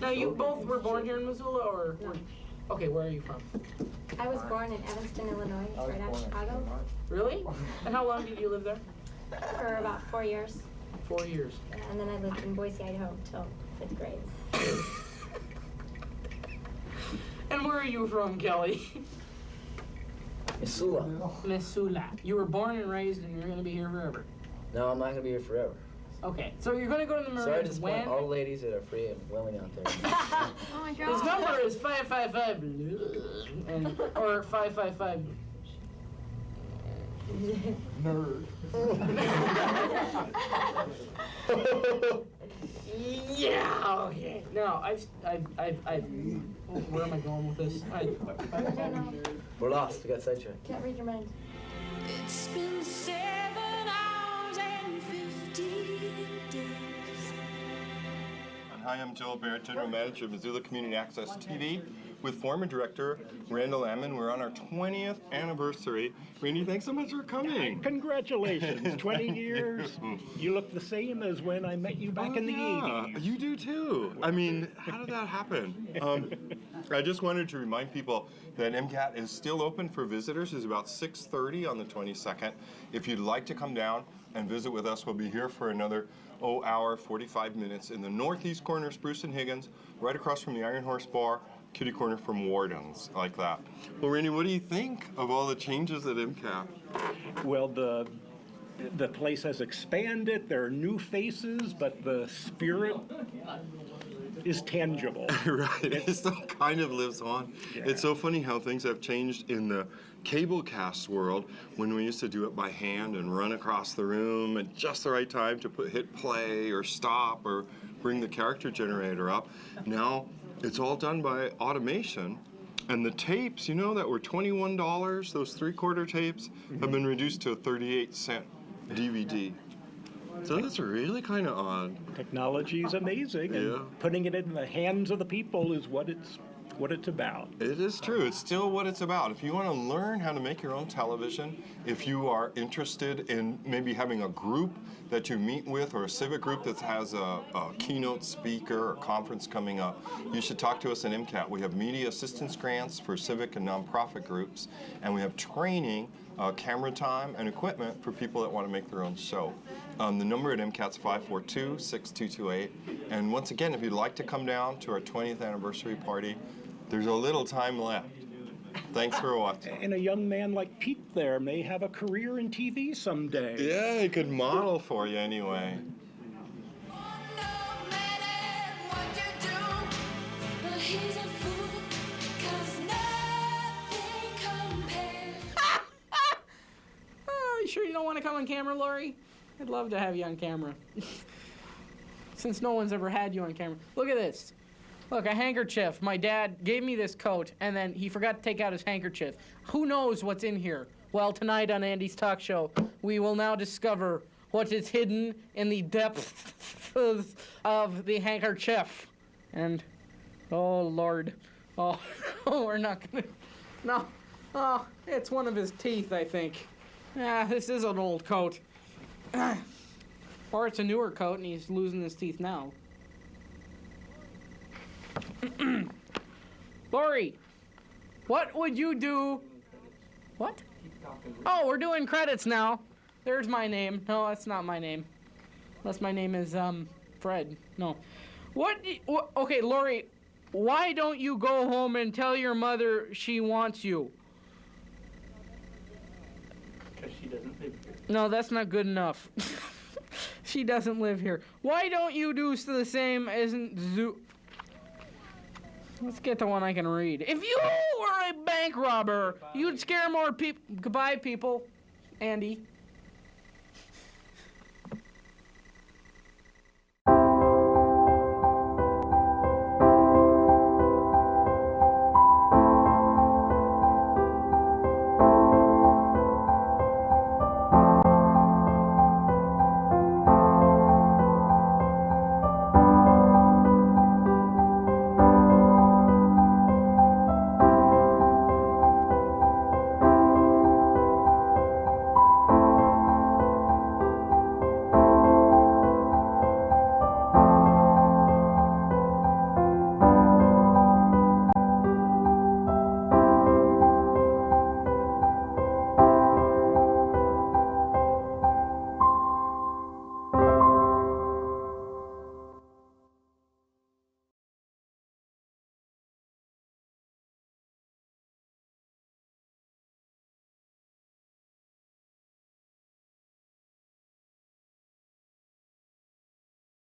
now you both were born here in Missoula, or? Okay, where are you from?
I was born in Evanston, Illinois, right out of Chicago,
Really? And how long did you live there?
for about 4 years.
4 years.
And then I lived in Boise, Idaho, till 5th grade.
And where are you from, Kelly?
Missoula.
Missoula. You were born and raised, and you're gonna be here forever.
No, I'm not gonna be here forever.
Okay, so you're gonna go to the
Sorry to
Marines
disappoint
when?
all the ladies that are free and willing out there.
Oh my god.
His number is 555 and or 555.
Nerd.
Yeah. Okay. Now I've. Where am I going with this?
We're lost. We got sidetracked.
Can't read your mind.
It's been 7 hours and 15 days.
Hi, I'm Joel Barrett, General Manager of Missoula Community Access TV. with former director Randall Ammon. We're on our 20th anniversary. Randy, thanks so much for coming.
Congratulations, 20 years. You look the same as when I met you back in the 80s.
You do too. I mean, how did that happen? I just wanted to remind people that MCAT is still open for visitors. It's about 6:30 on the 22nd. If you'd like to come down and visit with us, we'll be here for another hour, 45 minutes in the northeast corner of Spruce and Higgins, right across from the Iron Horse Bar, kitty corner from Wardens, like that. Well, Randy, what do you think of all the changes at MCAT?
Well, the place has expanded. There are new faces, but the spirit is tangible.
Right, it still kind of lives on.
Yeah.
It's so funny how things have changed in the cable cast world when we used to do it by hand and run across the room at just the right time to hit play or stop or bring the character generator up. Now it's all done by automation, and the tapes, you know, that were $21, those 3/4 tapes, have been reduced to a 38-cent DVD. So that's really kind of odd.
Technology is amazing, and putting it in the hands of the people is what it's about.
It is true. It's still what it's about. If you want to learn how to make your own television, if you are interested in maybe having a group that you meet with or a civic group that has a keynote speaker or conference coming up, you should talk to us at MCAT. We have media assistance grants for civic and nonprofit groups, and we have training, camera time, and equipment for people that want to make their own show. The number at MCAT's 542-6228. And once again, if you'd like to come down to our 20th anniversary party, there's a little time left. Thanks for watching.
And a young man like Pete there may have a career in TV someday.
Yeah, he could model for you anyway.
You sure you don't want to come on camera, Lori? I'd love to have you on camera. Since no one's ever had you on camera. Look at this. Look, a handkerchief. My dad gave me this coat, and then he forgot to take out his handkerchief. Who knows what's in here? Well, tonight on Andy's Talk Show, we will now discover what is hidden in the depths of the handkerchief. And, oh, Lord. Oh, we're not gonna... No. Oh, it's one of his teeth, I think. Ah, this is an old coat. Or it's a newer coat and he's losing his teeth now. Lori, what would you do? What? Oh, we're doing credits now. There's my name. No, that's not my name. Unless my name is, Fred. No. Okay, Lori, why don't you go home and tell your mother she wants you?
Because she doesn't live here.
No, that's not good enough. She doesn't live here. Why don't you do the same as Zoo? Let's get to one I can read. If you were a bank robber, you'd scare more people. Goodbye, people. Andy.